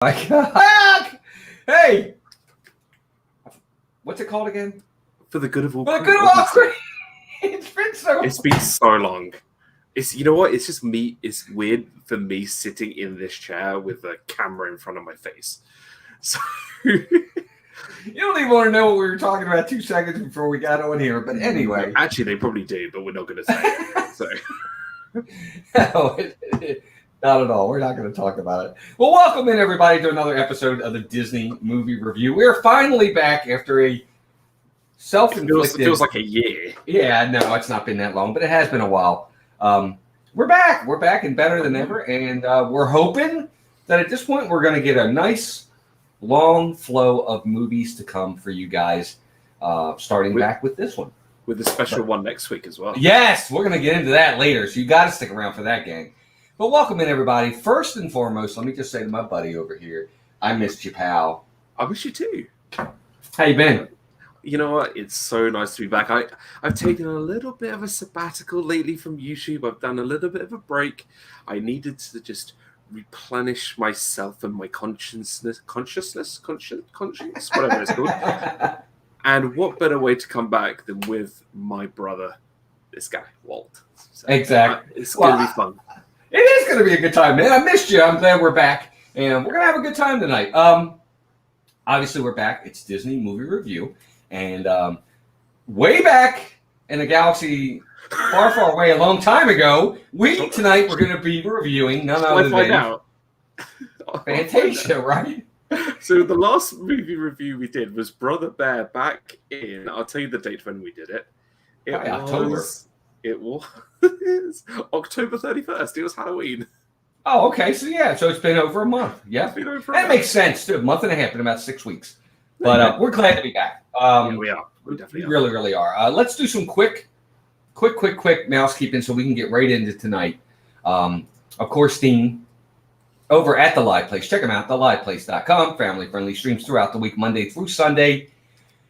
My God. Hey, what's it called again? For the good of all. For the good of all. It's been so. It's been so long. You know what? It's just me. It's weird for me sitting in this chair with a camera in front of my face. So you don't even want to know what we were talking about 2 seconds before we got on here. But anyway, actually, they probably do, but we're not going to say it. So no, not at all. We're not going to talk about it. Well, welcome in everybody to another episode of the Disney Movie Review. We're finally back after a self-inflicted. It feels like a year. Yeah, no, it's not been that long, but it has been a while. We're back. We're back and better than ever, and we're hoping that at this point we're going to get a nice long flow of movies to come for you guys, starting back with this one. With a special one next week as well. Yes, we're going to get into that later, so you got to stick around for that, gang. But welcome in, everybody. First and foremost, let me just say to my buddy over here, I missed you, pal. I miss you too. How you been? You know what? It's so nice to be back. I've taken a little bit of a sabbatical lately from YouTube. I've done a little bit of a break. I needed to just replenish myself and my conscience, whatever it's called. And what better way to come back than with my brother, this guy, Walt. So, exactly. It's going to be fun. It is going to be a good time, man. I missed you. I'm glad we're back. And we're going to have a good time tonight. Obviously, we're back. It's Disney Movie Review. And way back in a galaxy far, far away a long time ago, tonight we're going to be reviewing none other than Fantasia, right? So the last movie review we did was Brother Bear back in, I'll tell you the date when we did it. October. It was October 31st. It was Halloween. Oh, okay. So it's been over a month. Yeah. That makes sense, too. A month and a half in about 6 weeks. But we're glad to be back. Yeah, we are. We definitely are. Really, really are. Let's do some quick mousekeeping so we can get right into tonight. Of course, Dean, over at The Live Place. Check them out, theliveplace.com. Family-friendly streams throughout the week, Monday through Sunday.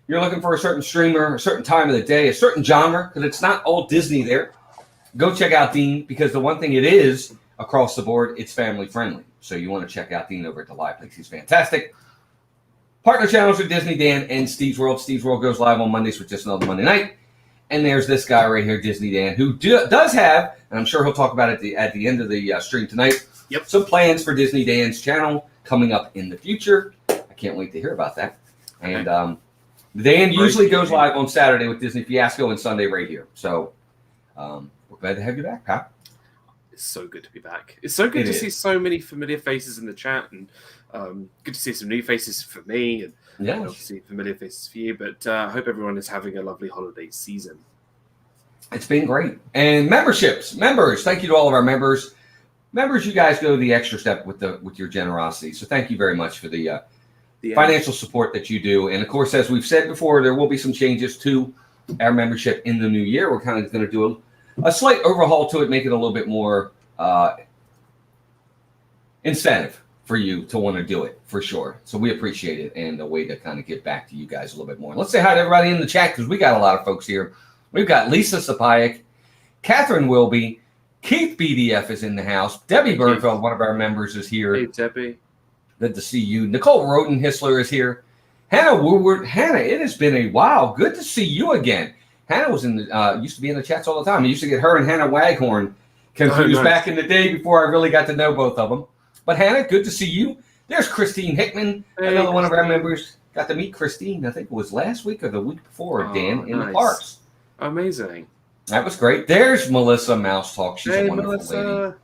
You're looking for a certain streamer, a certain time of the day, a certain genre, because it's not all Disney there. Go check out Dean, because the one thing it is, across the board, it's family-friendly. So you want to check out Dean over at The Live Place. He's fantastic. Partner channels are Disney Dan and Steve's World. Steve's World goes live on Mondays with just another Monday night. And there's this guy right here, Disney Dan, who does have, and I'm sure he'll talk about it at the end of the stream tonight, some plans for Disney Dan's channel coming up in the future. I can't wait to hear about that. And Dan usually goes live on Saturday with Disney Fiasco and Sunday right here. So we're glad to have you back, Pat. It's so good to be back. It's so good to see so many familiar faces in the chat, and good to see some new faces for me, and obviously familiar faces for you. But I hope everyone is having a lovely holiday season. It's been great. And members, thank you to all of our members. Members, you guys go the extra step with your generosity. So thank you very much for the financial support that you do. And of course, as we've said before, there will be some changes to our membership in the new year. We're kind of going to do a slight overhaul to it, make it a little bit more incentive for you to want to do it, for sure. So we appreciate it, and a way to kind of get back to you guys a little bit more. Let's say hi to everybody in the chat, because we got a lot of folks here. We've got Lisa Sapayak, Catherine Wilby, Keith BDF is in the house. Debbie Bernfeld, one of our members, is here. Hey, Debbie. Good to see you. Nicole Rodenhissler is here. Hannah Woodward. Hannah, it has been a while. Good to see you again. Hannah was used to be in the chats all the time. I used to get her and Hannah Waghorn confused back in the day before I really got to know both of them. But Hannah, good to see you. There's Christine Hickman, another one of our members. Got to meet Christine, I think it was last week or the week before, Dan, in the parks. Amazing. That was great. There's Melissa Mouse Talk. She's a wonderful lady. Melissa.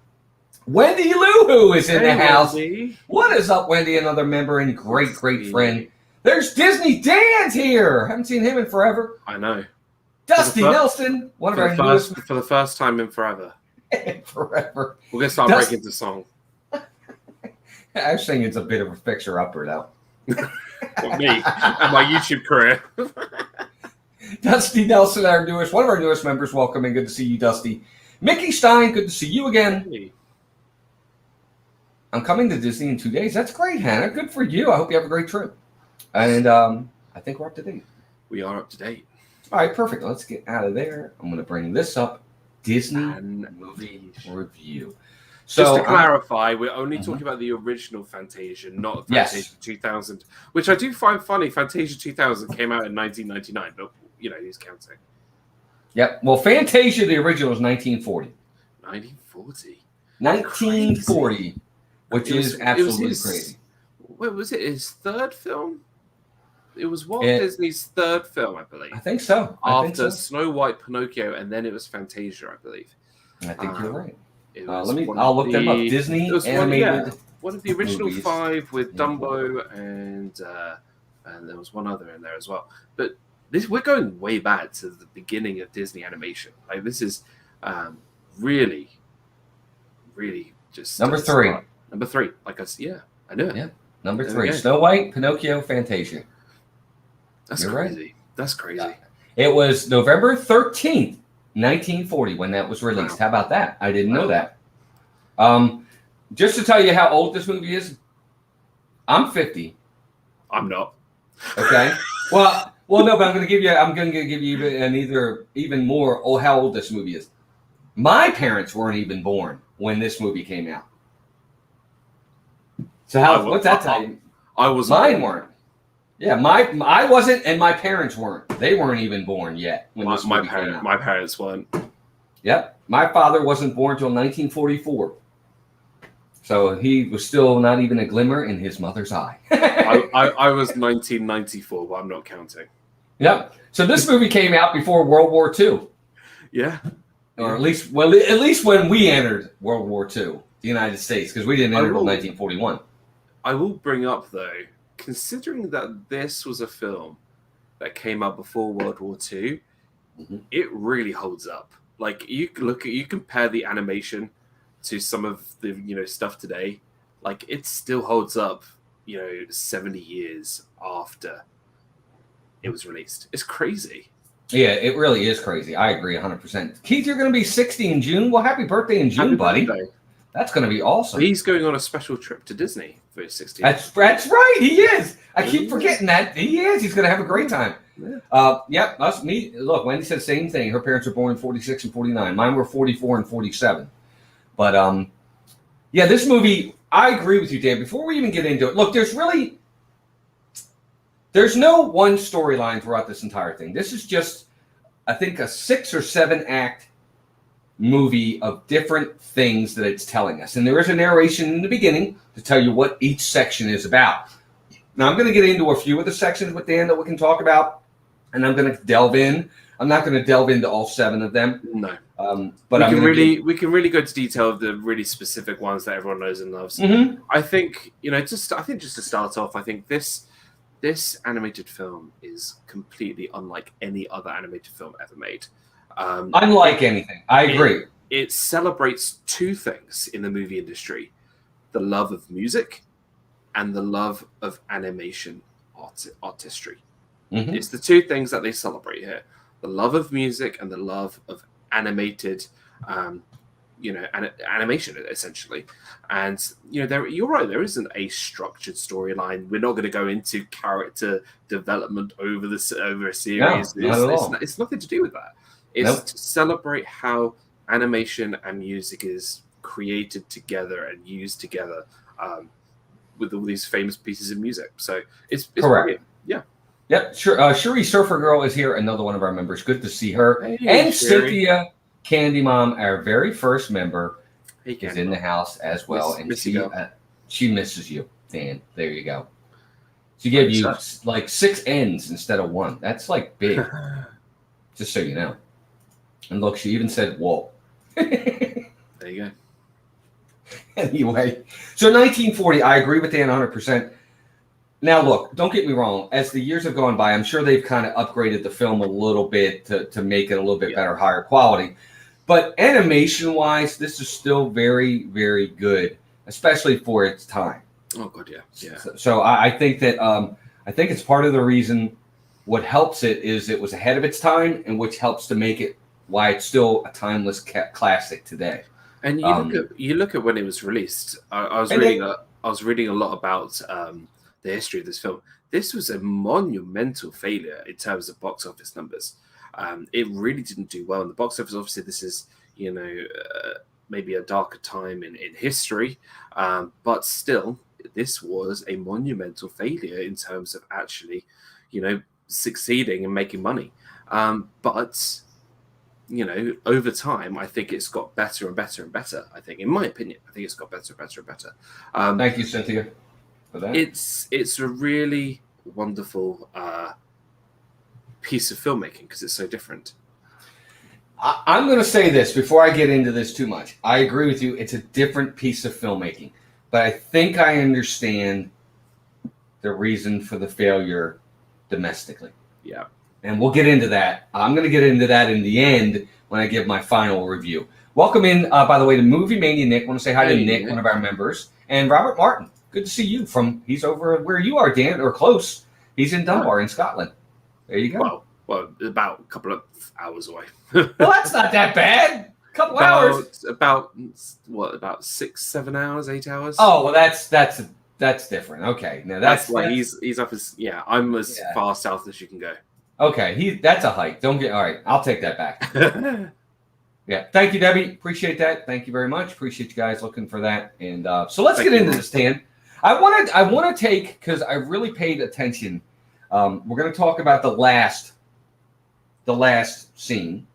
Wendy Luhu is in the house. Wendy. What is up, Wendy? Another member and great friend. There's Disney Dan's here. Haven't seen him in forever. I know. Dusty Nelson, one of our newest. For the first time in forever. Forever. We're going to start breaking the song. I was saying it's a bit of a fixer-upper, though. For me and my YouTube career. Dusty Nelson, one of our newest members. Welcome and good to see you, Dusty. Mickey Stein, good to see you again. Hey. I'm coming to Disney in 2 days. That's great, Hannah. Good for you. I hope you have a great trip. And I think we're up to date. We are up to date. All right, perfect. Let's get out of there. I'm going to bring this up. Disney Movie Review. So just to clarify, we're only talking about the original Fantasia, not Fantasia 2000, which I do find funny. Fantasia 2000 came out in 1999, but who's counting? Yep. Well, Fantasia, the original, is 1940. 1940. 1940, which is absolutely crazy. What was it? His third film? It was Walt Disney's third film, I believe. I think so. After Snow White, Pinocchio, and then it was Fantasia, I believe. I think you're right. I'll look them up. Disney animated. One of the original movies. 5 with Dumbo, and there was one other in there as well. But we're going way back to the beginning of Disney animation. Like, this is really, really just number 3. Number 3, like I knew it. Yeah, number 3. Snow White, Pinocchio, Fantasia. That's crazy. Right. That's crazy. Yeah. It was November 13th, 1940 when that was released. Wow. How about that? I didn't know that. Just to tell you how old this movie is, I'm 50. I'm not. Okay. Well, no, but I'm going to give you even more how old this movie is. My parents weren't even born when this movie came out. So what's that tell you? Mine weren't. Yeah, I wasn't, and my parents weren't. They weren't even born yet when this movie came out. My parents weren't. Yep, my father wasn't born until 1944, so he was still not even a glimmer in his mother's eye. I was 1994, but I'm not counting. Yep. So this movie came out before World War II. Yeah. Or at least when we entered World War II, the United States, because we didn't enter until 1941. I will bring up though, considering that this was a film that came out before World War II, it really holds up. Like, you compare the animation to some of the stuff today, like, it still holds up 70 years after it was released. It's crazy. Yeah, it really is crazy. I agree 100%. Keith, you're going to be 60 in June. Well, happy birthday in June, buddy. That's going to be awesome. He's going on a special trip to Disney for his 60th. That's right. He is. I keep forgetting that. He is. He's going to have a great time. Yeah. Me. Look, Wendy said the same thing. Her parents were born in 46 and 49. Mine were 44 and 47. But, yeah, this movie, I agree with you, Dan. Before we even get into it, look, there's no one storyline throughout this entire thing. This is just, I think, a 6 or 7 act movie of different things that it's telling us. And there is a narration in the beginning to tell you what each section is about. Now, I'm going to get into a few of the sections with Dan that we can talk about, and I'm going to delve in. I'm not going to delve into all 7 of them. No. But we can really go into detail of the really specific ones that everyone knows and loves. Mm-hmm. I think, just to start off, I think this animated film is completely unlike any other animated film ever made. Unlike anything. I agree. It celebrates 2 things in the movie industry: the love of music and the love of animation artistry. Mm-hmm. It's the 2 things that they celebrate here: the love of music and the love of animated animation, essentially. And you're right, there isn't a structured storyline. We're not going to go into character development over a series. No, it's nothing to do with that. It's to celebrate how animation and music is created together and used together with all these famous pieces of music. So it's correct. Brilliant. Yeah. Yep. Sure. Shuri Surfer Girl is here. Another one of our members. Good to see her. Hey, and Shuri. Cynthia Candy Mom, our very first member, is in the house as well. And she misses you, Dan. There you go. She gave you like 6 N's instead of 1. That's like big. Just so you know. And look, she even said, whoa. There you go. Anyway, so 1940, I agree with Dan 100%. Now, look, don't get me wrong. As the years have gone by, I'm sure they've kind of upgraded the film a little bit to make it a little bit better, higher quality. But animation-wise, this is still very, very good, especially for its time. Oh, good, yeah. So I think that it's part of the reason. What helps it is it was ahead of its time, and which helps to make it why it's still a timeless classic today. And you look at when it was released. I was reading a lot about the history of this film. This was a monumental failure in terms of box office numbers. It really didn't do well in the box office. Obviously, this is maybe a darker time in history, but still, this was a monumental failure in terms of actually, succeeding and making money. But over time, I think it's got better and better and better. I think, in my opinion, it's got better and better and better. Thank you, Cynthia, for that. It's a really wonderful piece of filmmaking because it's so different. I'm going to say this before I get into this too much. I agree with you. It's a different piece of filmmaking. But I think I understand the reason for the failure domestically. Yeah. And we'll get into that. I'm going to get into that in the end when I give my final review. Welcome in, by the way, to Movie Mania Nick. I want to say hi to Nick, one of our members. And Robert Martin. Good to see you he's over where you are, Dan, or close. He's in Dunbar in Scotland. There you go. Well, about a couple of hours away. Well, that's not that bad. A couple hours. About 6, 7 hours, 8 hours. Oh, well, that's different. Okay, now that's why he's up as I'm as far south as you can go. Okay, that's a hike. All right, I'll take that back. Yeah, thank you, Debbie. Appreciate that. Thank you very much. Appreciate you guys looking for that. And so let's get into this, Dan. I want to take, because I really paid attention. We're going to talk about the last scene,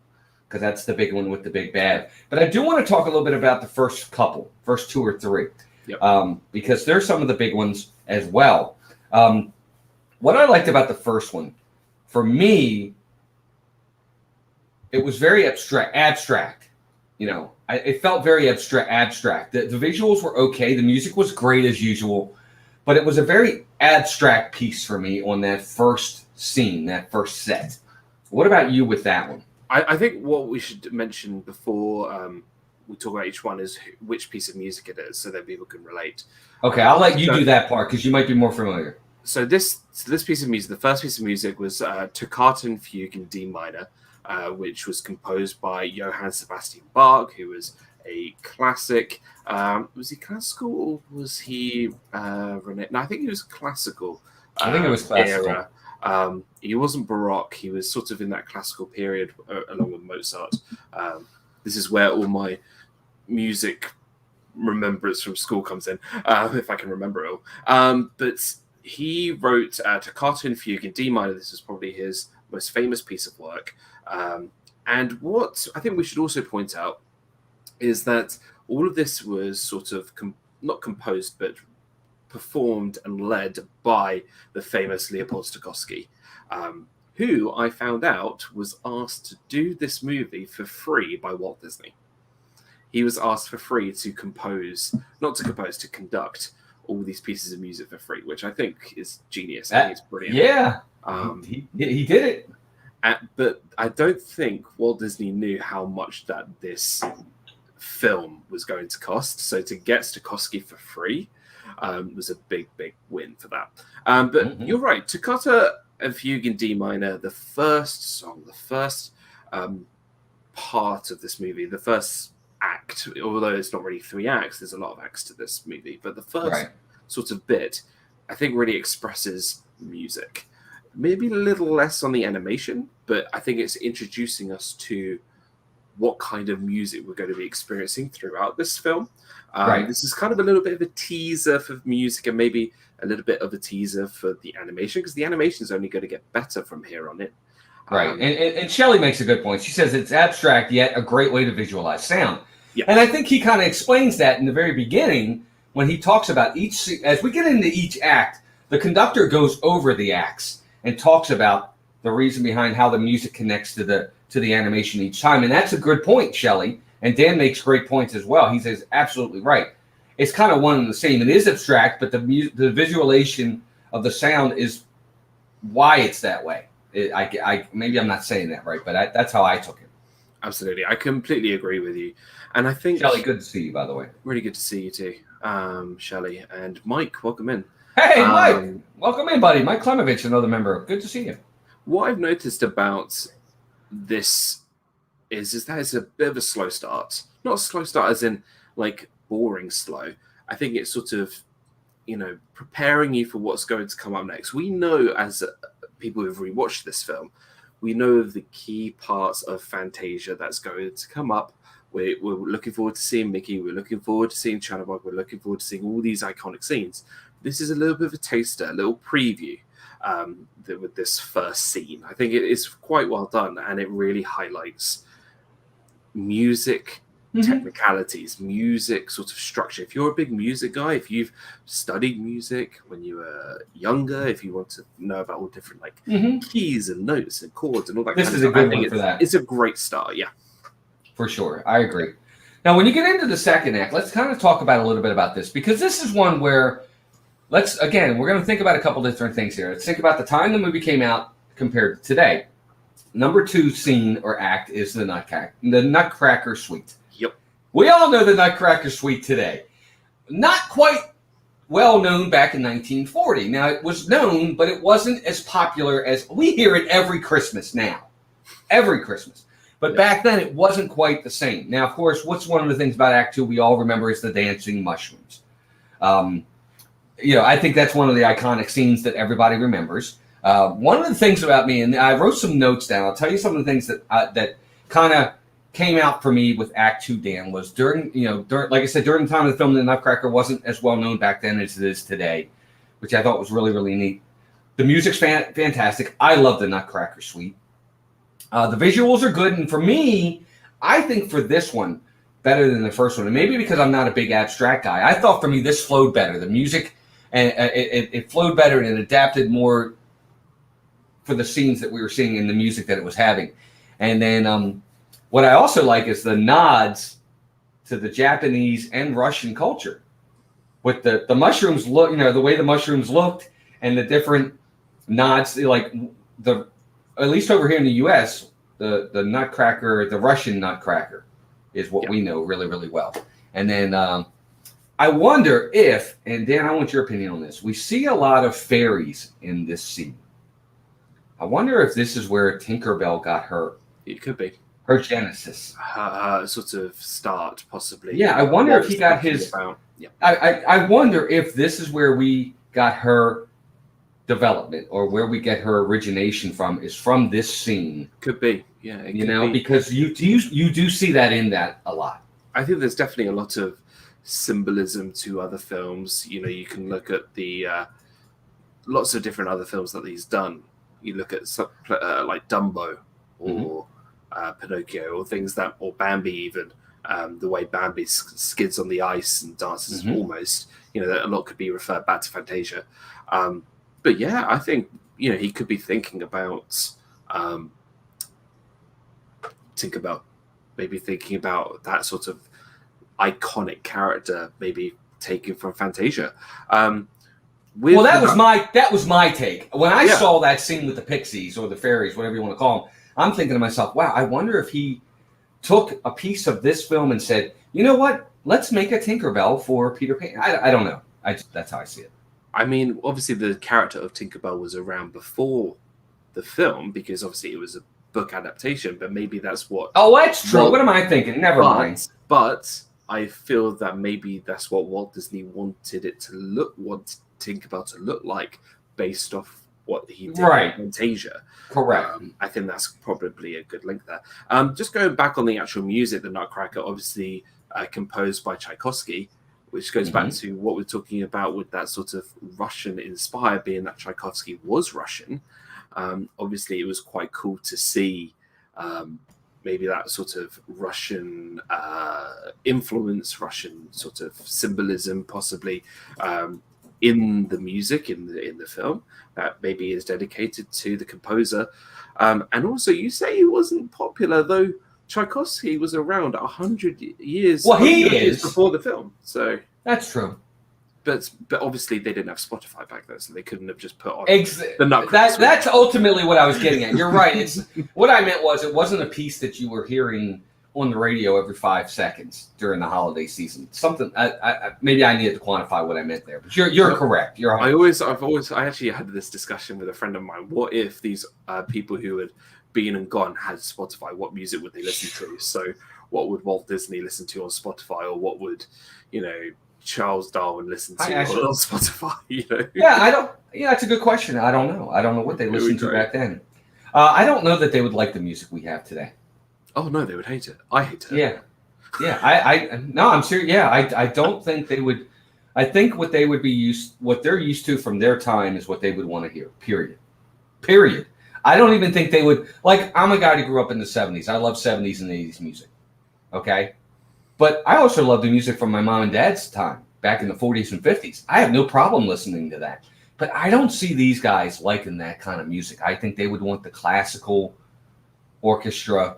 because that's the big one with the big bad. But I do want to talk a little bit about the first 2 or 3, because there's some of the big ones as well. What I liked about the first one, for me, it was very abstract. It felt very abstract. The visuals were okay. The music was great as usual, but it was a very abstract piece for me on that first scene, that first set. What about you with that one? I think what we should mention before we talk about each one is which piece of music it is, so that people can relate. Okay, I'll let you do that part because you might be more familiar. So this piece of music, the first piece of music was Toccata Fugue in D minor, which was composed by Johann Sebastian Bach, who was a classic. Was he classical or was he No, I think he was classical. I think it was classical. Era. He wasn't Baroque. He was sort of in that classical period along with Mozart. This is where all my music remembrance from school comes in, if I can remember it all. But he wrote Toccata Fugue in D minor. This is probably his most famous piece of work. And what I think we should also point out is that all of this was sort of not composed, but performed and led by the famous Leopold Stokowski, who I found out was asked to do this movie for free by Walt Disney. He was asked for free to conduct all these pieces of music for free, which I think is genius. I think it's brilliant. Yeah, he did it. But I don't think Walt Disney knew how much that this film was going to cost. So to get Stokowski for free was a big win for that. But You're right. Toccata and Fugue in D minor, the first song, the first part of this movie, the first act, although it's not really 3 acts, there's a lot of acts to this movie, but the first sort of bit, I think really expresses music. Maybe a little less on the animation, but I think it's introducing us to what kind of music we're going to be experiencing throughout this film. This is kind of a little bit of a teaser for music and maybe a little bit of a teaser for the animation, because the animation is only going to get better from here on in. Right. And Shelley makes a good point. She says it's abstract, yet a great way to visualize sound. Yeah. And I think he kind of explains that in the very beginning when he talks about as we get into each act, the conductor goes over the acts and talks about the reason behind how the music connects to the animation each time. And that's a good point, Shelley. And Dan makes great points as well. He says absolutely right. It's kind of one and the same. It is abstract, but the visualization of the sound is why it's that way. Maybe I'm not saying that right, but that's how I took it. Absolutely. I completely agree with you. And I think... Shelley, good to see you, by the way. Really good to see you too, Shelley. And Mike, welcome in. Hey, Mike. Welcome in, buddy. Mike Klemovich, another member. Good to see you. What I've noticed about this is that it's a bit of a slow start. Not a slow start as in, like, boring slow. I think it's sort of, preparing you for what's going to come up next. We know, as people who've rewatched this film, we know the key parts of Fantasia that's going to come up We're looking forward to seeing Mickey. We're looking forward to seeing Chatterbug. We're looking forward to seeing all these iconic scenes. This is a little bit of a taster, a little preview with this first scene. I think it is quite well done, and it really highlights music technicalities, music sort of structure. If you're a big music guy, if you've studied music when you were younger, if you want to know about all different like keys and notes and chords and all that, this kind is of a stuff, good one for that. It's a great start, yeah. For sure, I agree. Now, when you get into the second act, let's kind of talk about a little bit about this, because this is one where we're going to think about a couple different things here. Let's think about the time the movie came out compared to today. Number 2 scene or act is the Nutcracker Suite. Yep. We all know the Nutcracker Suite today. Not quite well known back in 1940. Now, it was known, but it wasn't as popular as we hear it every Christmas now. Every Christmas. But back then, it wasn't quite the same. Now, of course, what's one of the things about Act 2 we all remember is the dancing mushrooms. I think that's one of the iconic scenes that everybody remembers. One of the things about me, and I wrote some notes down. I'll tell you some of the things that kind of came out for me with Act 2, Dan, was during like I said, during the time of the film, the Nutcracker wasn't as well known back then as it is today, which I thought was really, really neat. The music's fantastic. I love the Nutcracker Suite. The visuals are good, and for me, I think for this one, better than the first one. And maybe because I'm not a big abstract guy, I thought for me this flowed better. The music, and it flowed better, and it adapted more for the scenes that we were seeing in the music that it was having. And then what I also like is the nods to the Japanese and Russian culture. With the mushrooms look, the way the mushrooms looked and the different nods, like at least over here in the U.S., the Nutcracker, the Russian Nutcracker, is what we know really, really well. And then I wonder if, and Dan, I want your opinion on this. We see a lot of fairies in this scene. I wonder if this is where Tinkerbell got her. It could be. Her genesis. Sort of start, possibly. Yeah, I wonder if he got his. Yeah. I wonder if this is where we got her development, or where we get her origination from, is from this scene. Could be, yeah. Because you do see that in that a lot. I think there's definitely a lot of symbolism to other films. You can look at the lots of different other films that he's done. You look at like Dumbo or Pinocchio, or things that, or Bambi even. The way Bambi skids on the ice and dances almost. That a lot could be referred back to Fantasia. But yeah, I think he could be thinking about Tinkerbell, maybe thinking about that sort of iconic character, maybe taken from Fantasia. That was my take when I saw that scene with the pixies or the fairies, whatever you want to call them. I'm thinking to myself, wow, I wonder if he took a piece of this film and said, you know what, let's make a Tinkerbell for Peter Pan. I don't know. That's how I see it. I mean, obviously the character of Tinkerbell was around before the film, because obviously it was a book adaptation, but maybe that's what... Oh, that's true. What am I thinking? Never mind. But I feel that maybe that's what Walt Disney wanted Tinkerbell to look like, based off what he did in Fantasia. Correct. I think that's probably a good link there. Just going back on the actual music, the Nutcracker, obviously composed by Tchaikovsky, which goes back to what we're talking about with that sort of Russian inspired, being that Tchaikovsky was Russian. Obviously, it was quite cool to see maybe that sort of Russian influence, Russian sort of symbolism, possibly in the music, in the film, that maybe is dedicated to the composer. And also, you say he wasn't popular, though Tchaikovsky was around 100 years. Well, years before the film, so that's true. But obviously they didn't have Spotify back then, so they couldn't have just put on the Nutcracker. That's ultimately what I was getting at. You're right. It's what I meant was it wasn't a piece that you were hearing on the radio every 5 seconds during the holiday season. Something. Maybe I needed to quantify what I meant there. But you're correct. I actually had this discussion with a friend of mine. What if these people who had been and gone had Spotify? What music would they listen to? So what would Walt Disney listen to on Spotify, or what would Charles Darwin listen to on Spotify? Yeah, it's a good question. I don't know. I don't know what they listened to back then. I don't know that they would like the music we have today. Oh no, they would hate it. I hate it. Yeah. Yeah, no, I'm serious. Yeah, I don't think they would. I think what they're used to from their time is what they would want to hear. Period. I don't even think they would like. I'm a guy who grew up in the '70s. I love '70s and '80s music. Okay, but I also love the music from my mom and dad's time back in the '40s and '50s. I have no problem listening to that. But I don't see these guys liking that kind of music. I think they would want the classical orchestra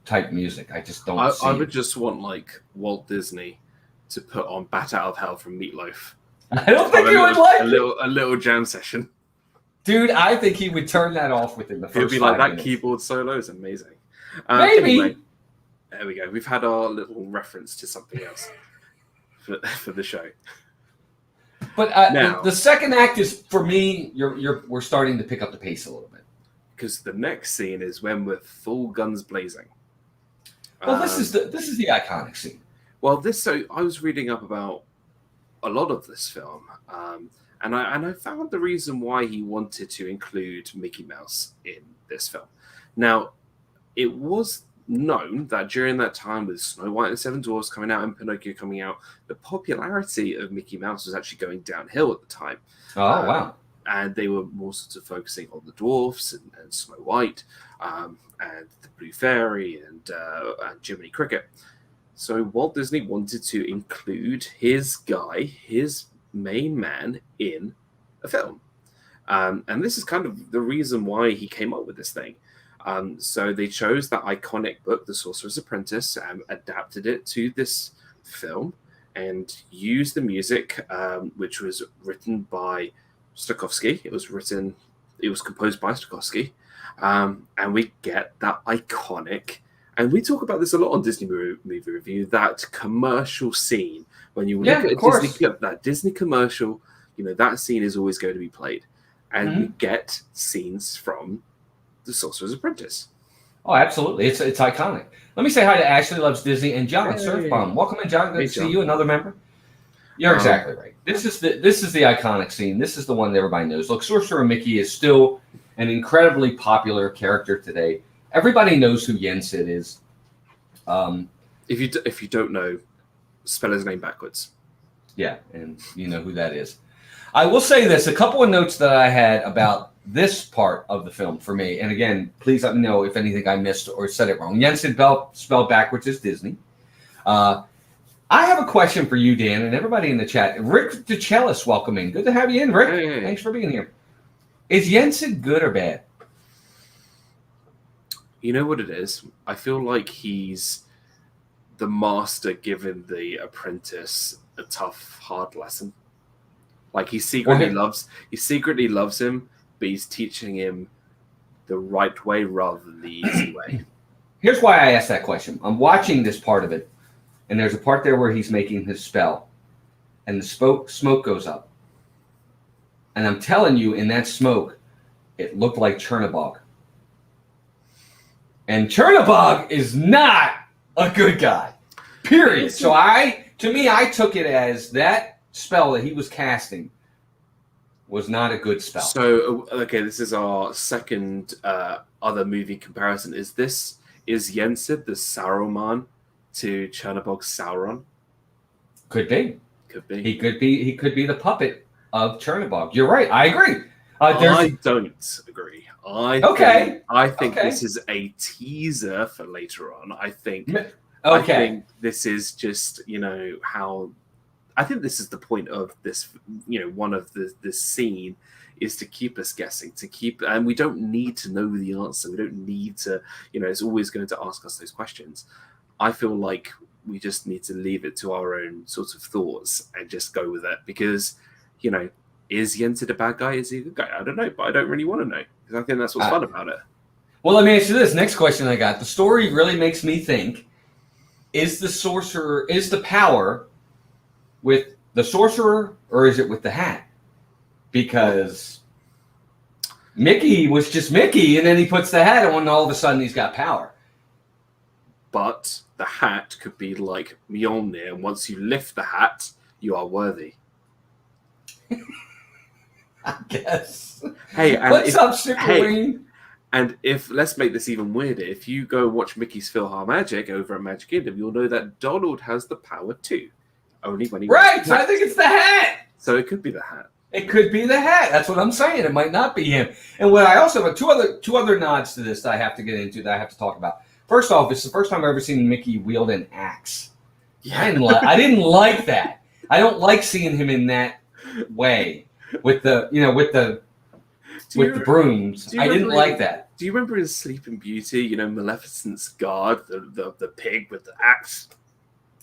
type music. I just don't see I would it. just want like Walt Disney to put on Bat Out of Hell from Meatloaf. I don't think he would like a little jam session. Dude, I think he would turn that off within the first 5 minutes. It would be like that minutes. Keyboard solo is amazing. Maybe. Anyway, there we go. We've had our little reference to something else for the show. But now, the second act is, for me, we're starting to pick up the pace a little bit. Because the next scene is when we're full guns blazing. Well, this is the iconic scene. Well, so I was reading up about a lot of this film, and I found the reason why he wanted to include Mickey Mouse in this film. Now, it was known that during that time, with Snow White and the Seven Dwarfs coming out and Pinocchio coming out, the popularity of Mickey Mouse was actually going downhill at the time. Oh, wow. And they were more sort of focusing on the dwarfs and Snow White and the Blue Fairy and Jiminy Cricket. So Walt Disney wanted to include his main man, in a film. And this is kind of the reason why he came up with this thing. So they chose that iconic book, The Sorcerer's Apprentice, and adapted it to this film and used the music, which was written by Stokowski. It was composed by Stokowski. And we get that iconic, and we talk about this a lot on Disney Movie Review, that commercial scene. When you look at that Disney commercial, that scene is always going to be played. And we get scenes from The Sorcerer's Apprentice. Oh, absolutely. It's iconic. Let me say hi to Ashley Loves Disney and John Surfbomb. Welcome in, John. Good to see you, another member. You're exactly right. This is the iconic scene. This is the one that everybody knows. Look, Sorcerer Mickey is still an incredibly popular character today. Everybody knows who Yensid is. If you don't know, spell his name backwards. Yeah, and you know who that is. I will say this: a couple of notes that I had about this part of the film for me. And again, please let me know if anything I missed or said it wrong. Yensid spelled backwards is Disney. I have a question for you, Dan, and everybody in the chat. Rick DeCellis, welcome in. Good to have you in, Rick. Hey. Thanks for being here. Is Yensid good or bad? You know what it is? I feel like he's the master giving the apprentice a tough, hard lesson. Like he secretly loves him, but he's teaching him the right way rather than the easy way. Here's why I asked that question. I'm watching this part of it, and there's a part there where he's making his spell, and the smoke goes up. And I'm telling you, in that smoke, it looked like Chernabog. And Chernabog is not a good guy. Period. So I took it as that spell that he was casting was not a good spell. So, okay, this is our second other movie comparison. Is Yensid the Saruman to Chernabog's Sauron? Could be. Could be. He could be the puppet of Chernabog. You're right. I agree. I don't agree. I think this is a teaser for later on. I think this is just, how... I think this is the point of this, one of this scene is to keep us guessing, and we don't need to know the answer. We don't need to, it's always going to ask us those questions. I feel like we just need to leave it to our own sort of thoughts and just go with it because, is Yensid a bad guy? Is he a good guy? I don't know, but I don't really want to know because I think that's what's fun about it. Well, let me ask you this. Next question I got. The story really makes me think, is the power with the sorcerer or is it with the hat? Because Mickey was just Mickey and then he puts the hat on and all of a sudden he's got power. But the hat could be like Mjolnir, and once you lift the hat, you are worthy. I guess. Hey, what's up, Super Wayne? And let's make this even weirder. If you go and watch Mickey's PhilharMagic over at Magic Kingdom, you'll know that Donald has the power too. Only when he Right, so I think it's the hat. So it could be the hat. It could be the hat. That's what I'm saying. It might not be him. And what I also have two other nods to this that I have to get into that I have to talk about. First off, it's the first time I've ever seen Mickey wield an axe. Yeah. I didn't like that. I don't like seeing him in that way with the the brooms. I didn't like that. Do you remember in Sleeping Beauty, Maleficent's guard, the pig with the axe?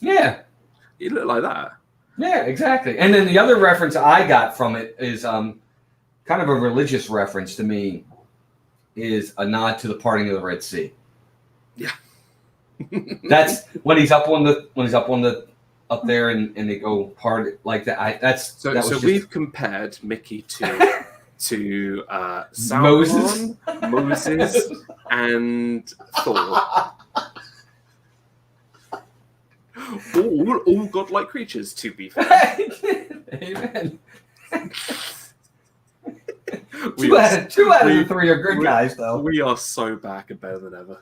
Yeah. He looked like that. Yeah, exactly. And then the other reference I got from it is kind of a religious reference to me, is a nod to the parting of the Red Sea. Yeah. That's when he's up there and they go part like that. So we've compared Mickey to Sauron, Moses, and Thor. All godlike creatures, to be fair. Amen. Two out of the three are good guys, though. We are so back and better than ever.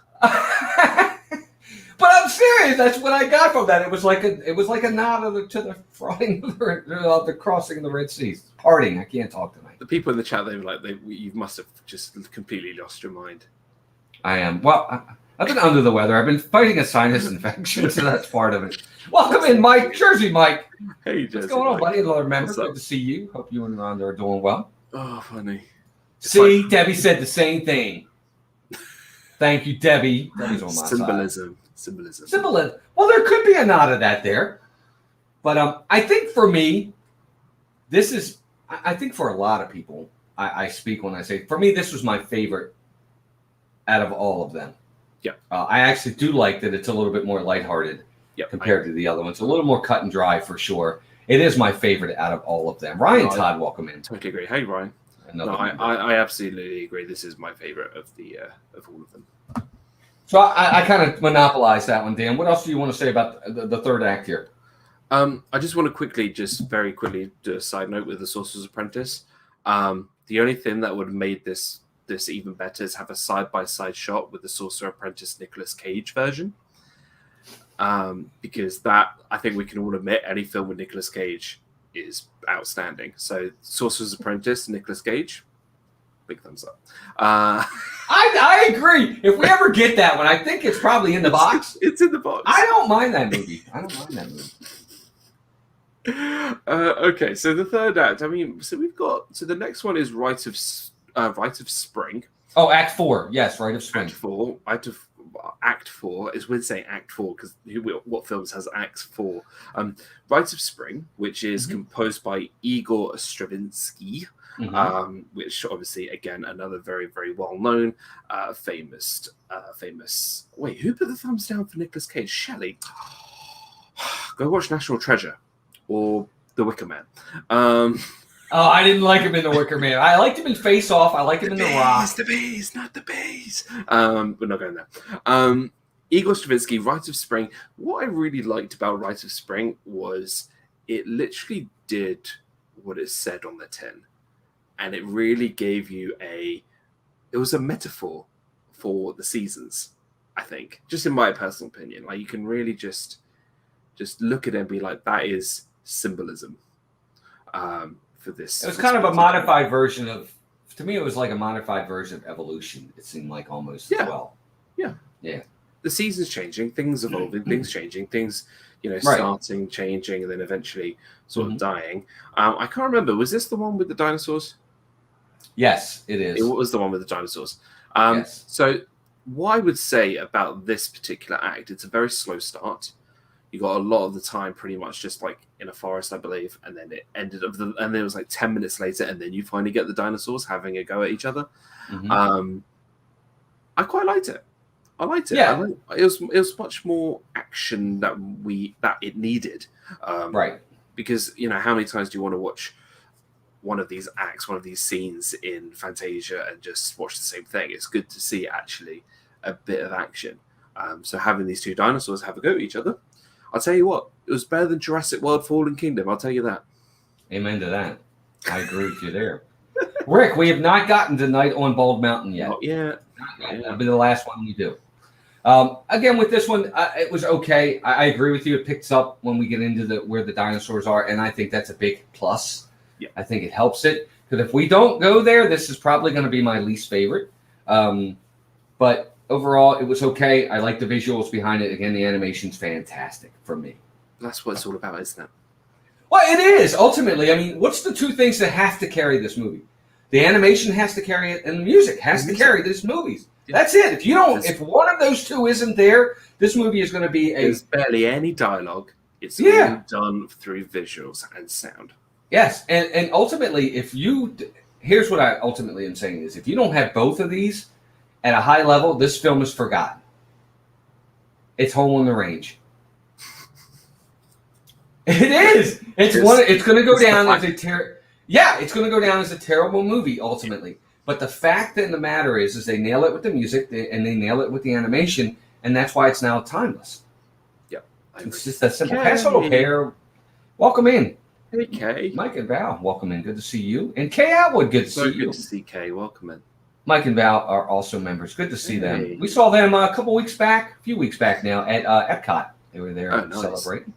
But I'm serious. That's what I got from that. It was like a nod to the frothing of the crossing of the Red Sea. Parting. I can't talk tonight. The people in the chat, they were like, you must have just completely lost your mind. I am. Well, I've been under the weather. I've been fighting a sinus infection, so that's part of it. Welcome in, Mike. Jersey Mike. Hey, Jersey. What's going on, buddy? Another member. Good to see you. Hope you and Rhonda are doing well. Oh, funny. See, Debbie said the same thing. Thank you, Debbie. Debbie's on my Symbolism. Well, there could be a nod of that there. But I think for me, I think for a lot of people, I speak when I say, for me, this was my favorite out of all of them. Yeah. I actually do like that it's a little bit more lighthearted compared to the other ones. A little more cut and dry for sure. It is my favorite out of all of them. Ryan Todd, welcome in. Totally agree. Hey, Ryan. I absolutely agree. This is my favorite of all of them. So I kind of monopolized that one, Dan. What else do you want to say about the third act here? I just want to very quickly do a side note with the Sorcerer's Apprentice. The only thing that would have made this even better is have a side-by-side shot with the Sorcerer Apprentice Nicolas Cage version. Because that, I think we can all admit, any film with Nicolas Cage is outstanding. So Sorcerer's Apprentice, Nicolas Cage, big thumbs up. I agree. If we ever get that one, I think it's probably in the box. It's in the box. I don't mind that movie. Okay, so the third act. So the next one is Rite of Spring. Oh, Act 4. Yes, Rite of Spring. Act 4 is weird saying Act 4 because what films has Act 4? Rite of Spring, which is composed by Igor Stravinsky, which obviously again another very very well known, famous. Wait, who put the thumbs down for Nicolas Cage? Shelley. Go watch National Treasure or The Wicker Man. Oh, I didn't like him in The Wicker Man. I liked him in Face Off. I liked him in The Rock. The bees, not the bees. We're not going there. Igor Stravinsky, Rite of Spring. What I really liked about Rite of Spring was it literally did what it said on the tin. And it really gave you it was a metaphor for the seasons, I think. Just in my personal opinion. Like you can really just look at it and be like, that is symbolism. For this. It was kind of a modified version to me, it was like a modified version of Evolution. It seemed like almost as well. Yeah. The seasons changing, things evolving, things changing, things, starting, changing, and then eventually sort of dying. I can't remember. Was this the one with the dinosaurs? Yes, it is. It was the one with the dinosaurs. Yes. So what I would say about this particular act, it's a very slow start. You got a lot of the time pretty much just like in a forest, I believe, and then it ended up, and then it was like 10 minutes later, and then you finally get the dinosaurs having a go at each other. I quite liked it. I liked it. Yeah. It was much more action that it needed. Right. Because how many times do you want to watch one of these acts, one of these scenes in Fantasia, and just watch the same thing? It's good to see actually a bit of action. So having these two dinosaurs have a go at each other. I'll tell you what, it was better than Jurassic World Fallen Kingdom, I'll tell you that. Amen to that. I agree with you there. Rick, we have not gotten to Night on Bald Mountain yet. Not yet. That'll be the last one we do. Again, with this one, it was okay. I agree with you. It picks up when we get into where the dinosaurs are, and I think that's a big plus. Yeah. I think it helps it, because if we don't go there, this is probably going to be my least favorite. But overall, it was okay. I like the visuals behind it. Again, the animation's fantastic for me. That's what it's all about, isn't it? Well, it is, ultimately. I mean, what's the two things that have to carry this movie? The animation has to carry it, and the music has to carry these movies. Yeah. That's it. If one of those two isn't there, this movie is going to be There's barely any dialogue. It's all done through visuals and sound. Yes, and ultimately, here's what I ultimately am saying is, if you don't have both of these at a high level, this film is forgotten. It's Home on the Range. It is. It's going to go down as it's going to go down as a terrible movie ultimately. But the fact of the matter is they nail it with the music and they nail it with the animation, and that's why it's now timeless. Yep, it's just that simple. Castle O'Hare, welcome in. Hey, Kay. Mike and Val, welcome in. Good to see you. And Kay Atwood, good to see you. Good to see Kay. Welcome in. Mike and Val are also members. Good to see them. We saw them a few weeks back now at Epcot. They were there celebrating.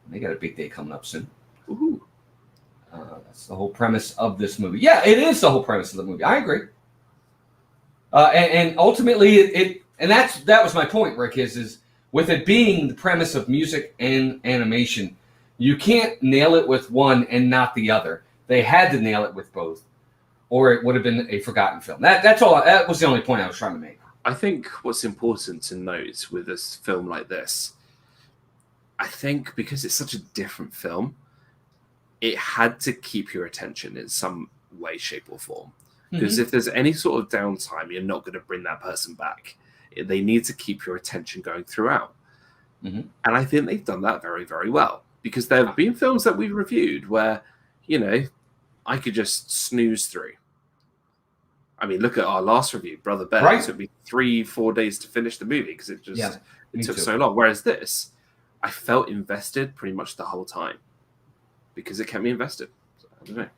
They got a big day coming up soon. Ooh. That's the whole premise of this movie. Yeah, it is the whole premise of the movie. I agree. And ultimately, that was my point, Rick, is with it being the premise of music and animation, you can't nail it with one and not the other. They had to nail it with both, or it would have been a forgotten film. That's all. That was the only point I was trying to make. I think what's important to note with a film like this, I think because it's such a different film, it had to keep your attention in some way, shape, or form. Because if there's any sort of downtime, you're not going to bring that person back. They need to keep your attention going throughout. And I think they've done that very, very well. Because there have been films that we've reviewed where, I could just snooze through. I mean, look at our last review, Brother Bear. Right. It took me 3-4 days to finish the movie because it took so long. Whereas this, I felt invested pretty much the whole time because it kept me invested. So, I don't know.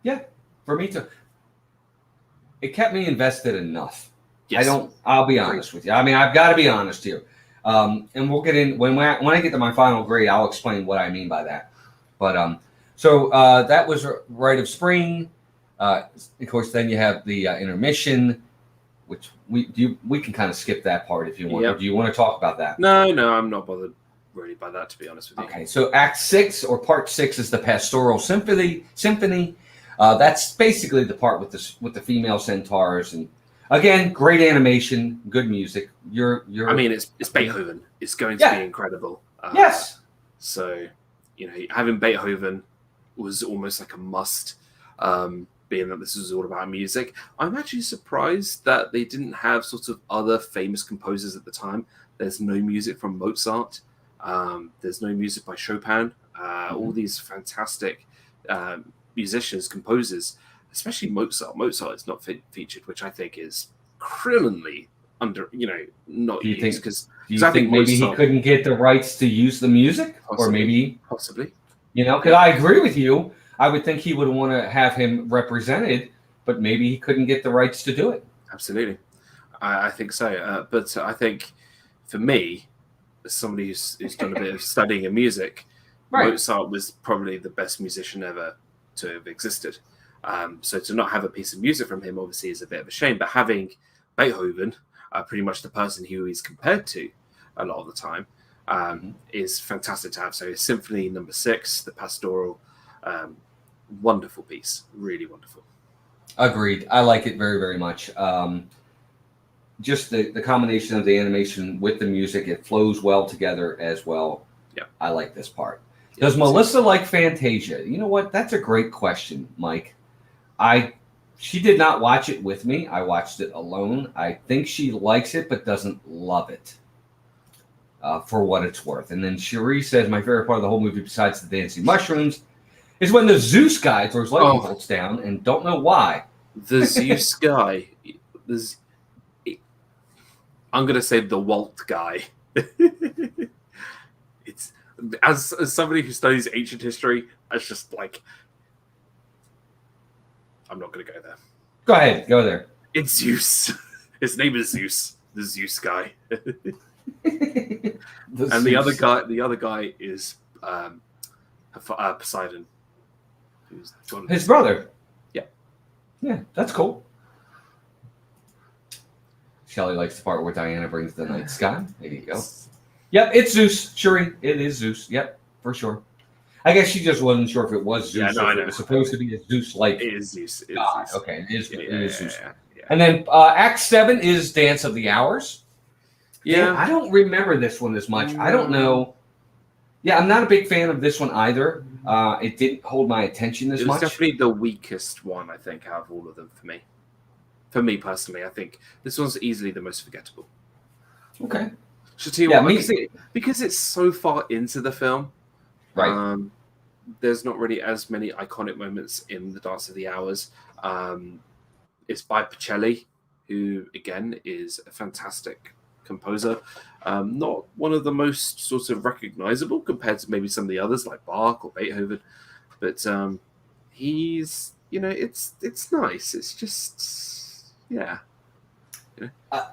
Yeah, for me too. It kept me invested enough. Yes. I'll be honest with you. I mean, I've got to be honest here. And we'll get in when I get to my final grade, I'll explain what I mean by that. But so that was Rite of Spring. Of course, then you have the intermission, which we can kind of skip that part if you want. Yep. Or do you want to talk about that? No, I'm not bothered really by that, to be honest with you. Okay, so Act 6 or Part 6 is the Pastoral Symphony. That's basically the part with the female centaurs, and again, great animation, good music. I mean, it's Beethoven. It's going to be incredible. Yes. So, having Beethoven was almost like a must. Being that this is all about music, I'm actually surprised that they didn't have sort of other famous composers at the time. There's no music from Mozart. There's no music by Chopin. All these fantastic musicians, composers, especially Mozart. Mozart is not featured, which I think is criminally not used. Do you think maybe Mozart, he couldn't get the rights to use the music, possibly? Because I agree with you. I would think he would want to have him represented, but maybe he couldn't get the rights to do it. Absolutely. I think so. But I think for me, as somebody who's done a bit of studying in music, Mozart was probably the best musician ever to have existed. So to not have a piece of music from him obviously is a bit of a shame. But having Beethoven, pretty much the person who he's compared to a lot of the time, is fantastic to have. So Symphony No. 6, the Pastoral, wonderful piece, really wonderful. Agreed. I like it very, very much. Just the combination of the animation with the music, it flows well together as well. Yeah, I like this part. Does Melissa like Fantasia? You know what? That's a great question, Mike. She did not watch it with me. I watched it alone. I think she likes it, but doesn't love it. For what it's worth. And then Cherie says, my favorite part of the whole movie, besides the dancing mushrooms, is when the Zeus guy throws lightning bolts down and don't know why. The Zeus guy. I'm going to say the Walt guy. It's as somebody who studies ancient history, it's just like, I'm not going to go there. Go ahead. Go there. It's Zeus. His name is Zeus. The Zeus guy. And the other guy is Poseidon. Who's his brother. Yeah. Yeah, that's cool. Shelley likes the part where Diana brings the night sky. There you go. Yep, it's Zeus. Sure, it is Zeus. Yep, for sure. I guess she just wasn't sure if it was Zeus or if it was supposed to be a Zeus-like. It is Zeus. God. Okay, it is Zeus. Yeah. And then Act 7 is Dance of the Hours. Yeah. And I don't remember this one as much. I don't know. Yeah, I'm not a big fan of this one either. It didn't hold my attention as much. It was definitely the weakest one, I think, out of all of them for me. For me personally, I think this one's easily the most forgettable. Okay. So tell you what, because it's so far into the film, right? There's not really as many iconic moments in the Dance of the Hours. It's by Pacelli, who again is a fantastic composer. Not one of the most sort of recognizable compared to maybe some of the others like Bach or Beethoven, but he's it's nice. It's just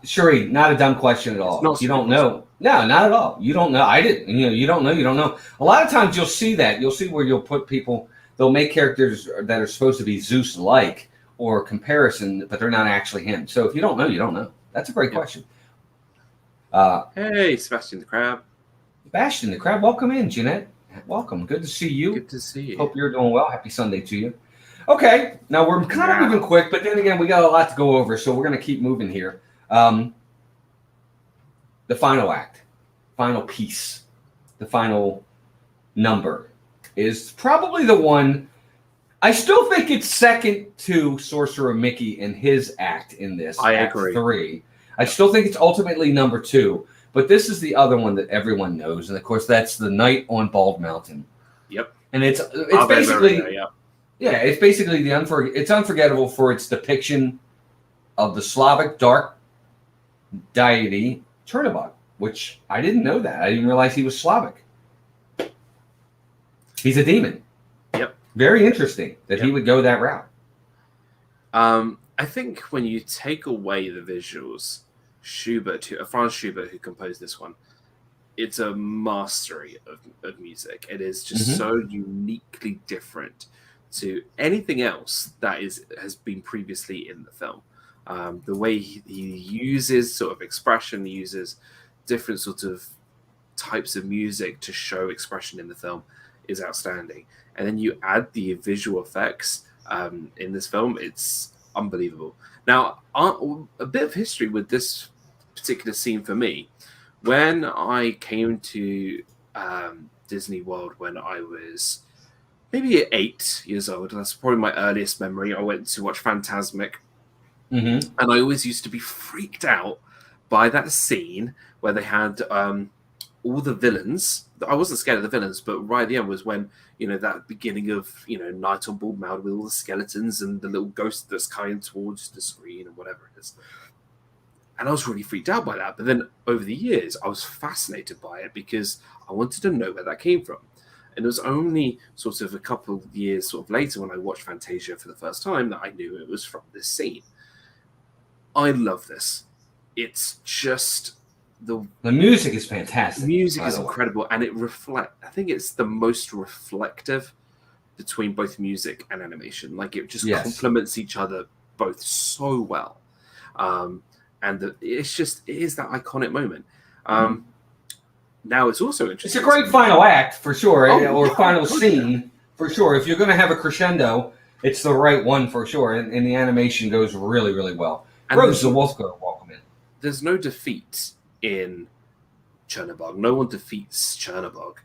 Sheree, not a dumb question at all. You don't know. No, not at all. You don't know. I didn't. You don't know. You don't know. A lot of times you'll see that. You'll see where you'll put people. They'll make characters that are supposed to be Zeus-like or comparison, but they're not actually him. So if you don't know, you don't know. That's a great question. Hey, Sebastian the Crab. Sebastian the Crab, welcome in, Jeanette. Welcome. Good to see you. Good to see you. Hope you're doing well. Happy Sunday to you. Okay, now we're kind of moving quick, but then again, we got a lot to go over, so we're going to keep moving here. The final act, final piece, the final number is probably the one. I still think it's second to Sorcerer Mickey and his act in this. I act agree. 3. I still think it's ultimately number 2, but this is the other one that everyone knows, and of course that's the Night on Bald Mountain. Yep. And it's basically it's basically it's unforgettable for its depiction of the Slavic dark deity Chernobog, which I didn't know that. I didn't realize he was Slavic. He's a demon. Yep. Very interesting that he would go that route. I think when you take away the visuals, Franz Schubert, who composed this one, it's a mastery of music. It is just so uniquely different to anything else that has been previously in the film. The way he uses sort of expression, he uses different sorts of types of music to show expression in the film is outstanding. And then you add the visual effects in this film, it's unbelievable. Now, a bit of history with this particular scene for me. When I came to Disney World when I was maybe 8 years old, that's probably my earliest memory. I went to watch Fantasmic, and I always used to be freaked out by that scene where they had all the villains. I wasn't scared of the villains, but right at the end was when, that beginning of, Night on Bald Mountain with all the skeletons and the little ghost that's coming towards the screen and whatever it is. And I was really freaked out by that. But then over the years, I was fascinated by it because I wanted to know where that came from. And it was only sort of a couple of years sort of later when I watched Fantasia for the first time that I knew it was from this scene. I love this. It's just the music is fantastic. The music is incredible, and I think it's the most reflective between both music and animation. Like it just complements each other both so well. And it is that iconic moment. Now it's also interesting. It's a great final act for sure, or final scene for sure. If you're going to have a crescendo, it's the right one for sure, and the animation goes really, really well. And Rose the Wolf Girl, welcome in. There's no defeat in Chernobog. No one defeats Chernobog,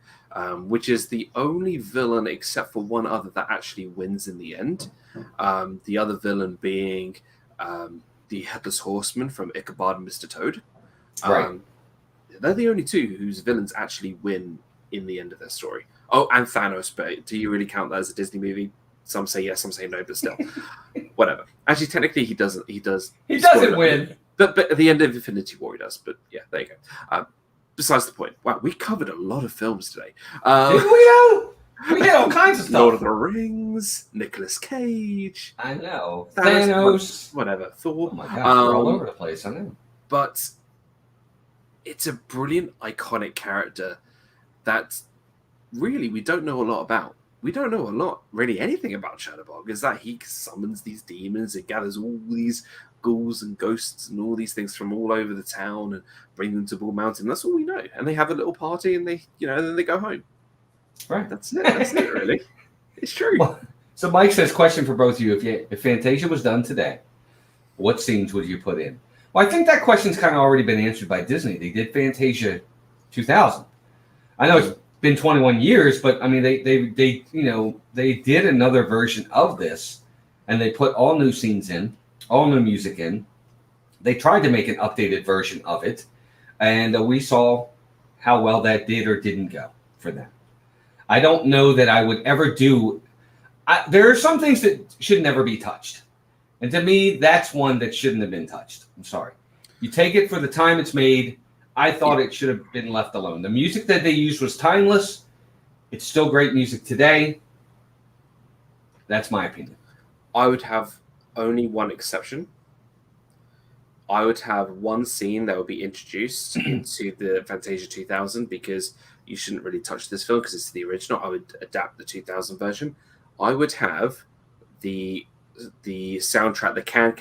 which is the only villain except for one other that actually wins in the end. The other villain being the Headless Horseman from Ichabod and Mr. Toad. Right. They're the only two whose villains actually win in the end of their story. Oh, and Thanos, but do you really count that as a Disney movie? Some say yes, some say no, but still. Whatever. Actually, technically, he doesn't. He doesn't win. But at the end of Infinity War, he does. But yeah, there you go. Besides the point. Wow, we covered a lot of films today. Did we? We did all kinds of stuff. Lord of the Rings, Nicolas Cage. I know. Thanos. Whatever. Thor. Oh my God, we're all over the place. I know. But it's a brilliant, iconic character that really we don't know a lot about. We don't know a lot, really anything about Shadowbog, is that he summons these demons and gathers all these ghouls and ghosts and all these things from all over the town and bring them to Bull Mountain. That's all we know. And they have a little party and they, and then they go home. Right. That's it, really. It's true. Well, so Mike says, question for both of you. If Fantasia was done today, what scenes would you put in? Well, I think that question's kind of already been answered by Disney. They did Fantasia 2000. I know it's been 21 years, but I mean, they did another version of this, and they put all new scenes in, all new music in. They tried to make an updated version of it, and we saw how well that did or didn't go for them. I don't know that I would ever do. There are some things that should never be touched. And to me, that's one that shouldn't have been touched. I'm sorry. You take it for the time it's made. I thought it should have been left alone. The music that they used was timeless. It's still great music today. That's my opinion. I would have only one exception. I would have one scene that would be introduced into the Fantasia 2000 because you shouldn't really touch this film because it's the original. I would adapt the 2000 version. I would have the soundtrack, the can,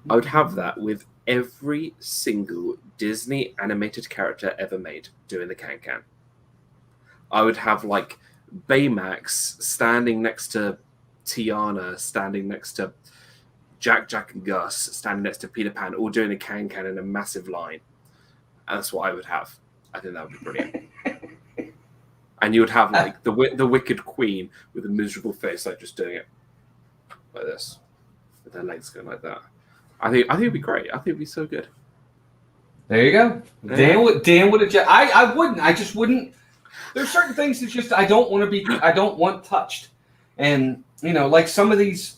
I would have that with every single Disney animated character ever made doing the can. I would have like Baymax standing next to Tiana, standing next to Jack and Gus, standing next to Peter Pan, all doing a can in a massive line. And that's what I would have. I think that would be brilliant. And you would have like the Wicked Queen with a miserable face, like just doing it like this, with their legs going like that. I think it'd be great. I think it'd be so good. There you go. Yeah. Dan would have. I wouldn't. I just wouldn't. There's certain things that just I don't want touched, and like some of these.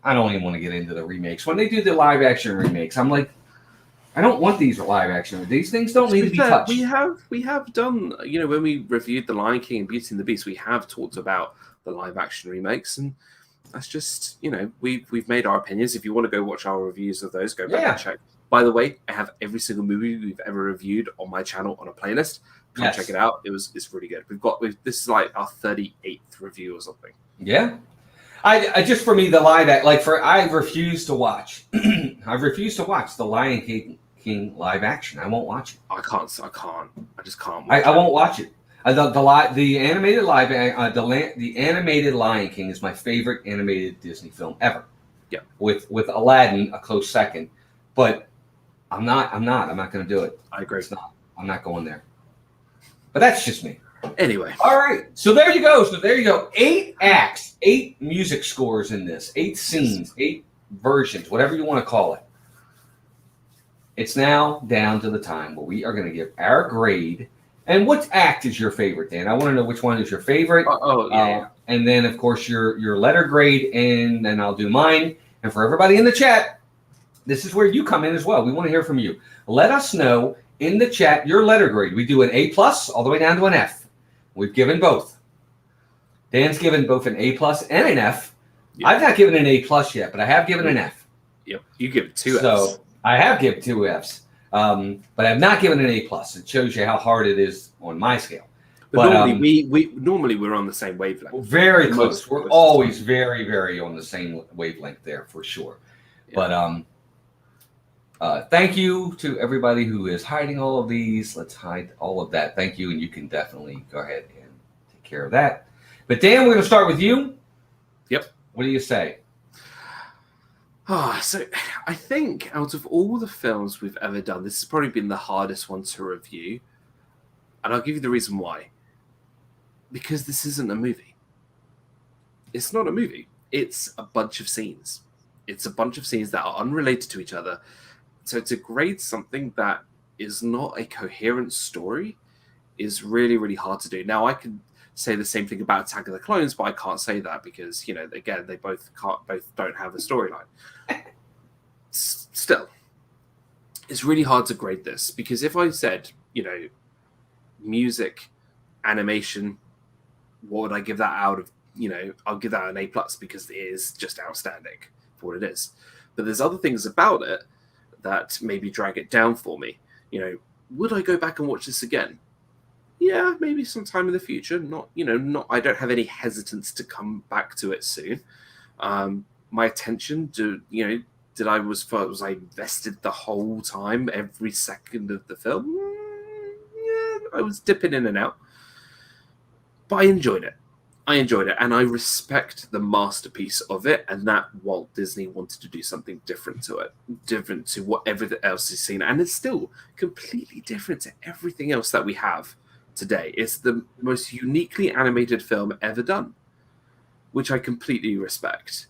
I don't even want to get into the remakes. When they do the live action remakes, I'm like, I don't want these live action. These things don't need to be touched. We have done, when we reviewed The Lion King and Beauty and the Beast, we have talked about the live action remakes, and that's just, we've made our opinions. If you want to go watch our reviews of those, go back and check. By the way, I have every single movie we've ever reviewed on my channel on a playlist. Come check it out. It's really good. This is like our 38th review or something. Yeah. I just for me the live act I refuse to watch. I refuse to watch the Lion King live action. I won't watch it. I can't. I just can't. I won't watch it. The animated the animated Lion King is my favorite animated Disney film ever. Yeah. With Aladdin a close second, but I'm not going to do it. I agree. I'm not going there. But that's just me. Anyway. All right. So there you go. 8 acts, 8 music scores in this, 8 scenes, 8 versions, whatever you want to call it. It's now down to the time where we are going to give our grade. And what act is your favorite, Dan? I want to know which one is your favorite. Yeah. And then, of course, your letter grade, and then I'll do mine. And for everybody in the chat, this is where you come in as well. We want to hear from you. Let us know in the chat your letter grade. We do an A+ all the way down to an F. We've given both. Dan's given both an A+ and an F. Yep. I've not given an A+ yet, but I have given an F. Yep, you give 2 Fs. So I have given 2 Fs, but I've not given an A+. It shows you how hard it is on my scale. But normally we're on the same wavelength. Very close. We're always very, very on the same wavelength there for sure. Yeah. But thank you to everybody who is hiding all of these. Let's hide all of that. Thank you, and you can definitely go ahead and take care of that. But Dan, we're going to start with you. Yep. What do you say? So I think out of all the films we've ever done, this has probably been the hardest one to review. And I'll give you the reason why. Because this isn't a movie. It's not a movie. It's a bunch of scenes. It's a bunch of scenes that are unrelated to each other. So to grade something that is not a coherent story is really, really hard to do. Now, I can say the same thing about Attack of the Clones, but I can't say that because, again, they both don't have a storyline. Still, it's really hard to grade this because if I said, music, animation, what would I give that out of? I'll give that an A+ because it is just outstanding for what it is. But there's other things about it that maybe drag it down for me. Would I go back and watch this again? Yeah, maybe sometime in the future. Not. I don't have any hesitance to come back to it soon. My attention was I invested the whole time, every second of the film? Yeah, I was dipping in and out. But I enjoyed it. And I respect the masterpiece of it, and that Walt Disney wanted to do something different to it, different to what everything else is seen, and it's still completely different to everything else that we have today. It's the most uniquely animated film ever done, which I completely respect.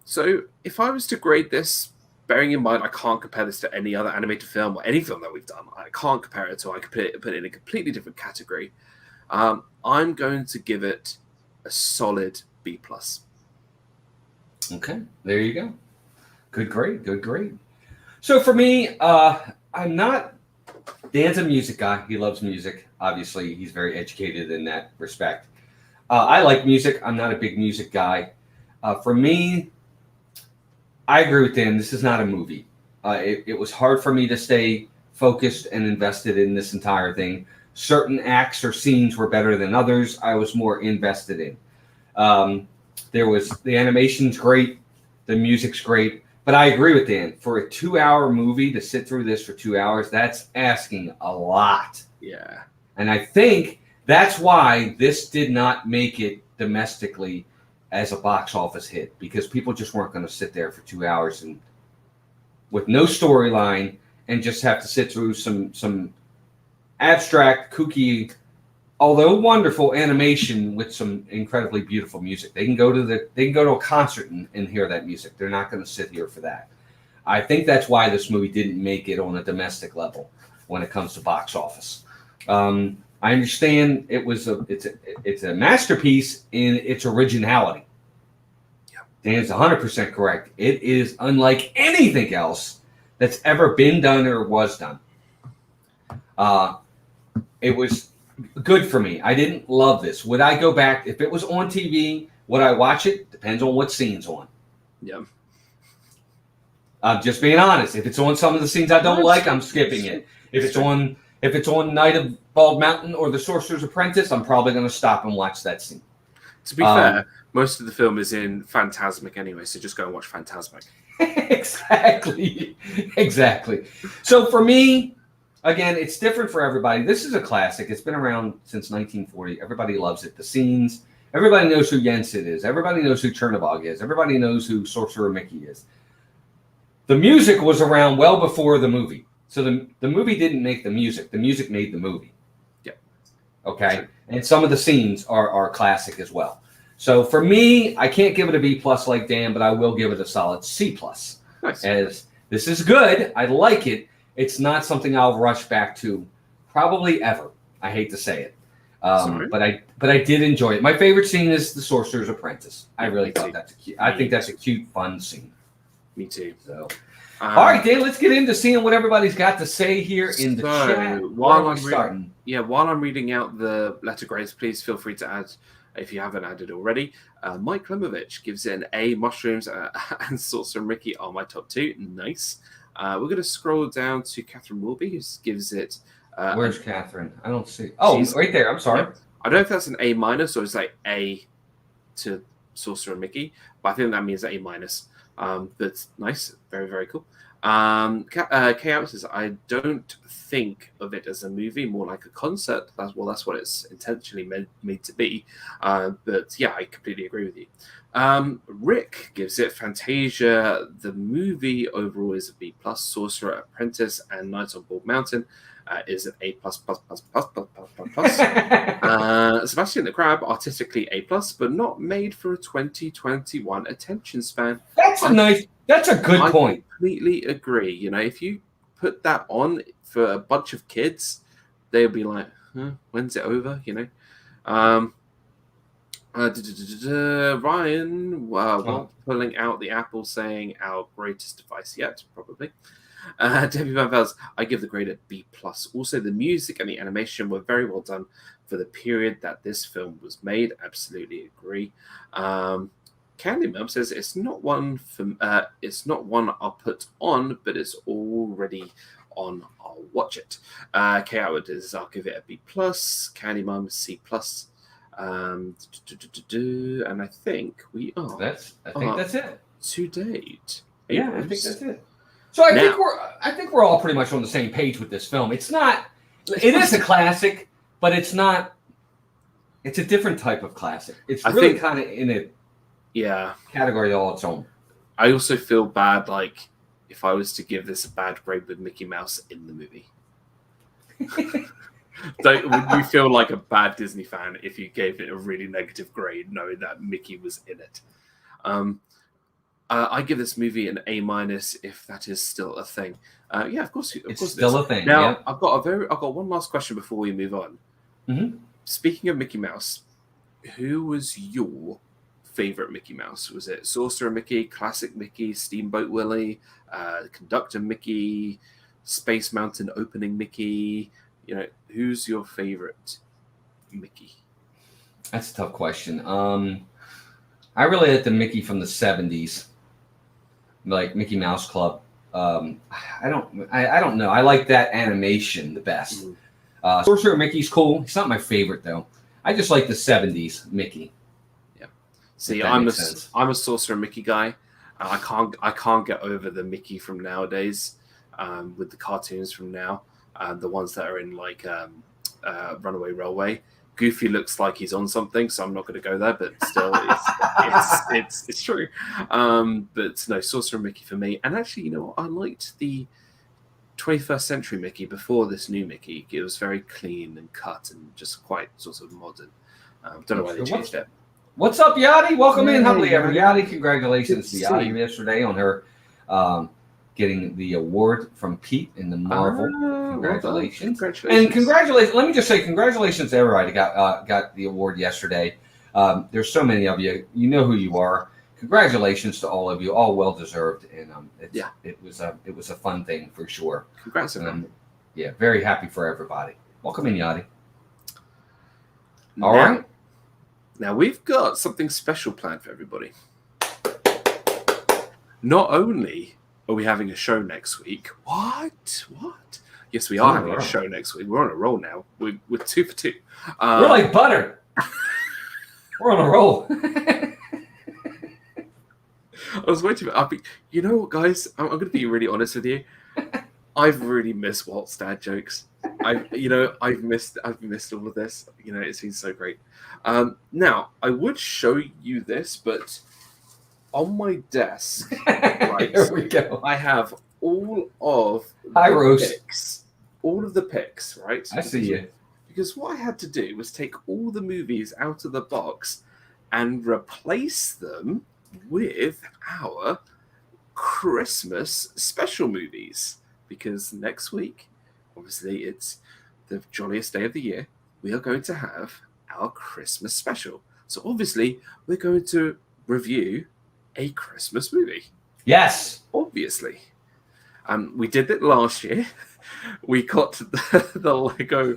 So if I was to grade this, bearing in mind I can't compare this to any other animated film or any film that we've done, I can't compare it to. I could put it in a completely different category. I'm going to give it a solid B+. Okay, there you go. Good grade. So for me, I'm not. Dan's a music guy. He loves music. Obviously, he's very educated in that respect. I like music. I'm not a big music guy. For me, I agree with Dan. This is not a movie. It was hard for me to stay focused and invested in this entire thing. Certain acts or scenes were better than others. I was more invested in. The animation's great. The music's great. But I agree with Dan. For a 2-hour movie to sit through this for 2 hours, that's asking a lot. Yeah. And I think that's why this did not make it domestically as a box office hit, because people just weren't going to sit there for 2 hours and with no storyline and just have to sit through some abstract, kooky, although wonderful animation with some incredibly beautiful music. They can go to a concert and hear that music. They're not going to sit here for that. I think that's why this movie didn't make it on a domestic level when it comes to box office. I understand it's a masterpiece in its originality. Yeah. Dan's 100% correct. It is unlike anything else that's ever been done or was done. It was good for me. I didn't love this. Would I go back if it was on TV? Would I watch it? Depends on what scene's on. Yeah. I'm just being honest. If it's on some of the scenes I don't like, I'm skipping it. If it's on Night of Bald Mountain or The Sorcerer's Apprentice, I'm probably going to stop and watch that scene. To be fair, most of the film is in Phantasmic anyway, so just go and watch Phantasmic. Exactly. So for me, again, it's different for everybody. This is a classic. It's been around since 1940. Everybody loves it. The scenes. Everybody knows who Yensid is. Everybody knows who Chernobog is. Everybody knows who Sorcerer Mickey is. The music was around well before the movie. So the movie didn't make the music. The music made the movie. Yeah. Okay? Sure. And some of the scenes are classic as well. So for me, I can't give it a B+ like Dan, but I will give it a solid C+. Nice. As this is good. I like it. It's not something I'll rush back to probably ever. I hate to say it. But I did enjoy it. My favorite scene is the Sorcerer's Apprentice. I really thought that's cute. I think that's a cute, fun scene. Me too. So, all right, Dan, let's get into seeing what everybody's got to say here in the chat. While I'm reading out the letter grades, please feel free to add if you haven't added already. Mike Klemovich gives it an A. Mushrooms and Sorcerer Mickey are my top two. Nice. We're going to scroll down to Catherine Wilby, who gives it. Where's Catherine? I don't see. Oh, right there. I'm sorry. Yeah. I don't know if that's an A- or it's like A to Sorcerer Mickey, but I think that means A-. That's nice. Very, very cool. Kay Out says, I don't think of it as a movie, more like a concert. That's what it's intentionally made to be. But yeah, I completely agree with you. Rick gives it Fantasia. The movie overall is a B+. Sorcerer Apprentice and Night on Bald Mountain is an A+++++++++. Sebastian the Crab, artistically A+, but not made for a 2021 attention span. That's a good point. I completely agree. If you put that on for a bunch of kids, they'll be like, when's it over? Ryan, pulling out the Apple, saying our greatest device yet, probably. Debbie Van Vels, I give the grade a B+. Also, the music and the animation were very well done for the period that this film was made. Absolutely agree. Candy Mum says it's not one I'll put on, but it's already on. I'll watch it. K Howard is I'll give it a B+. Candy Mum C+. And I think we are. That's it to date. Yeah, I think that's it. So I think we're all pretty much on the same page with this film. It is a classic, but it's not. It's a different type of classic. It's really kind of in a category all its own. I also feel bad, like if I was to give this a bad grade with Mickey Mouse in the movie. Would you feel like a bad Disney fan if you gave it a really negative grade, knowing that Mickey was in it? I give this movie an A-, if that is still a thing. Yeah, of course. It's still a thing. Now, yeah. I've got one last question before we move on. Mm-hmm. Speaking of Mickey Mouse, who was your favorite Mickey Mouse? Was it Sorcerer Mickey, Classic Mickey, Steamboat Willie, Conductor Mickey, Space Mountain Opening Mickey? You know, who's your favorite Mickey? That's a tough question. I really like the Mickey from the 70s, like Mickey Mouse Club. I don't know. I like that animation the best. Sorcerer Mickey's cool. He's not my favorite though. I just like the 70s Mickey. Yeah. See, I'm a Sorcerer Mickey guy. I can't get over the Mickey from nowadays, with the cartoons from now, the ones that are in like Runaway Railway. Goofy looks like he's on something, so I'm not going to go there. But still, it's true. But no, Sorcerer Mickey for me. And actually, you know what? I liked the 21st century Mickey before this new Mickey. It was very clean and cut and just quite sort of modern. Don't know why they changed it. What's up, Yachty? Welcome in, humbly ever. Yachty, congratulations to Yachty yesterday on her getting the award from Pete in the Marvel. Congratulations. And congratulations. Let me just say congratulations to everybody got the award yesterday. There's so many of you. You know who you are. Congratulations to all of you. All well deserved. And it was a fun thing for sure. Congrats, man. Yeah, very happy for everybody. Welcome in, Yachty. All right. Now we've got something special planned for everybody. Not only are we having a show next week. What? Yes, we are having a show next week. We're on a roll now. We're 2 for 2. We're like butter. We're on a roll. I was waiting for. You know what, guys? I'm going to be really honest with you. I've really missed Walt's dad jokes. I've missed all of this. You know, it's been so great. Now I would show you this, but on my desk, right, here we go. I have all of the picks, right? I see you. Because what I had to do was take all the movies out of the box and replace them with our Christmas special movies. Because next week, obviously, it's the jolliest day of the year. We are going to have our Christmas special. So obviously, we're going to review a Christmas movie. Yes. Obviously. We did it last year. We got the Lego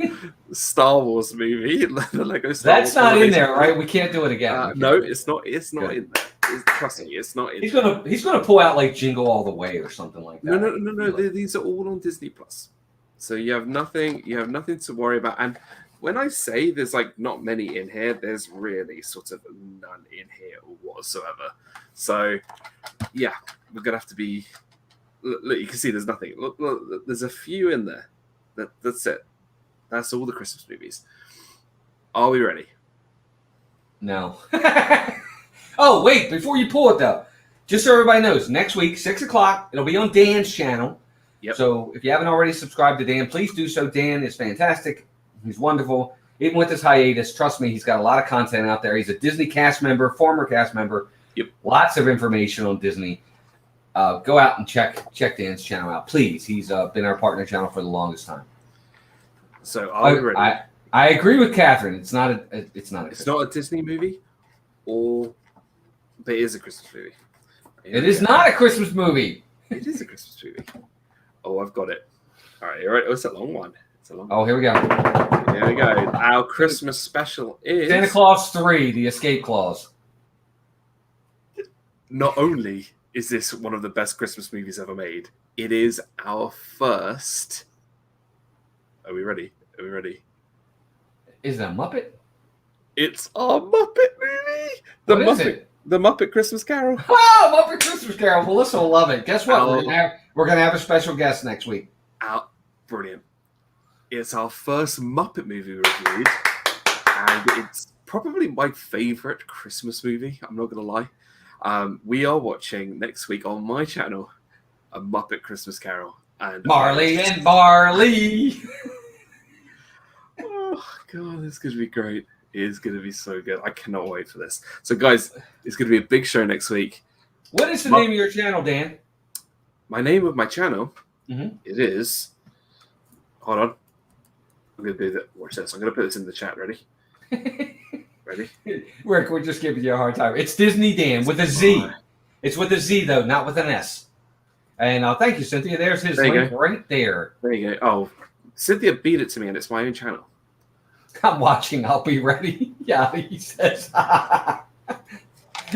Star Wars movie. The Lego Star That's Wars not in there, right? We can't do it again. No, it's not. It's not in there. Trust me, it's not in there. He's gonna pull out like Jingle All the Way or something like that. No. These are all on Disney Plus. So you have nothing to worry about. And when I say there's like not many in here, there's really sort of none in here whatsoever. So yeah, we're gonna have to be. Look, you can see there's nothing. Look, there's a few in there. That's it. That's all the Christmas movies. Are we ready? No. Oh, wait, before you pull it though, just so everybody knows, next week, 6 o'clock, it'll be on Dan's channel. Yep. So if you haven't already subscribed to Dan, please do so. Dan is fantastic. He's wonderful. Even with his hiatus, trust me, he's got a lot of content out there. He's a Disney cast member, former cast member. Yep. Lots of information on Disney. Go out and check Dan's channel out, please. He's been our partner channel for the longest time. So are we ready? I agree with Catherine. It's not a Disney movie, but it is a Christmas movie. It is not a Christmas movie. It is a Christmas movie. Oh, I've got it. All right, oh, it's a long one. It's a long one. Oh, here we go. Here we go. Our Christmas special is Santa Claus 3, The Escape Clause. Not only is this one of the best Christmas movies ever made, it is our first. Are we ready? Are we ready? Is it a Muppet? It's our Muppet movie. What is it? The Muppet Christmas Carol. Oh, Muppet Christmas Carol. Melissa will love it. Guess what? We're gonna have a special guest next week. Brilliant. It's our first Muppet movie reviewed, and it's probably my favorite Christmas movie. I'm not gonna lie. We are watching next week on my channel a Muppet Christmas Carol. And Marley and Barley. Oh god, it's gonna be great. It is gonna be so good. I cannot wait for this. So guys, it's gonna be a big show next week. What is the name of your channel, Dan? My name of my channel, Mm-hmm. it is. Hold on. I'm gonna do that. Watch this. I'm gonna put this in the chat. Ready? Ready? We're just giving you a hard time. It's Disney Dan with a Z. It's with a Z though, not with an S. And thank you, Cynthia. There's his link right there. There you go. Oh, Cynthia beat it to me, and it's my own channel. I'm watching. I'll be ready. Yeah, he says.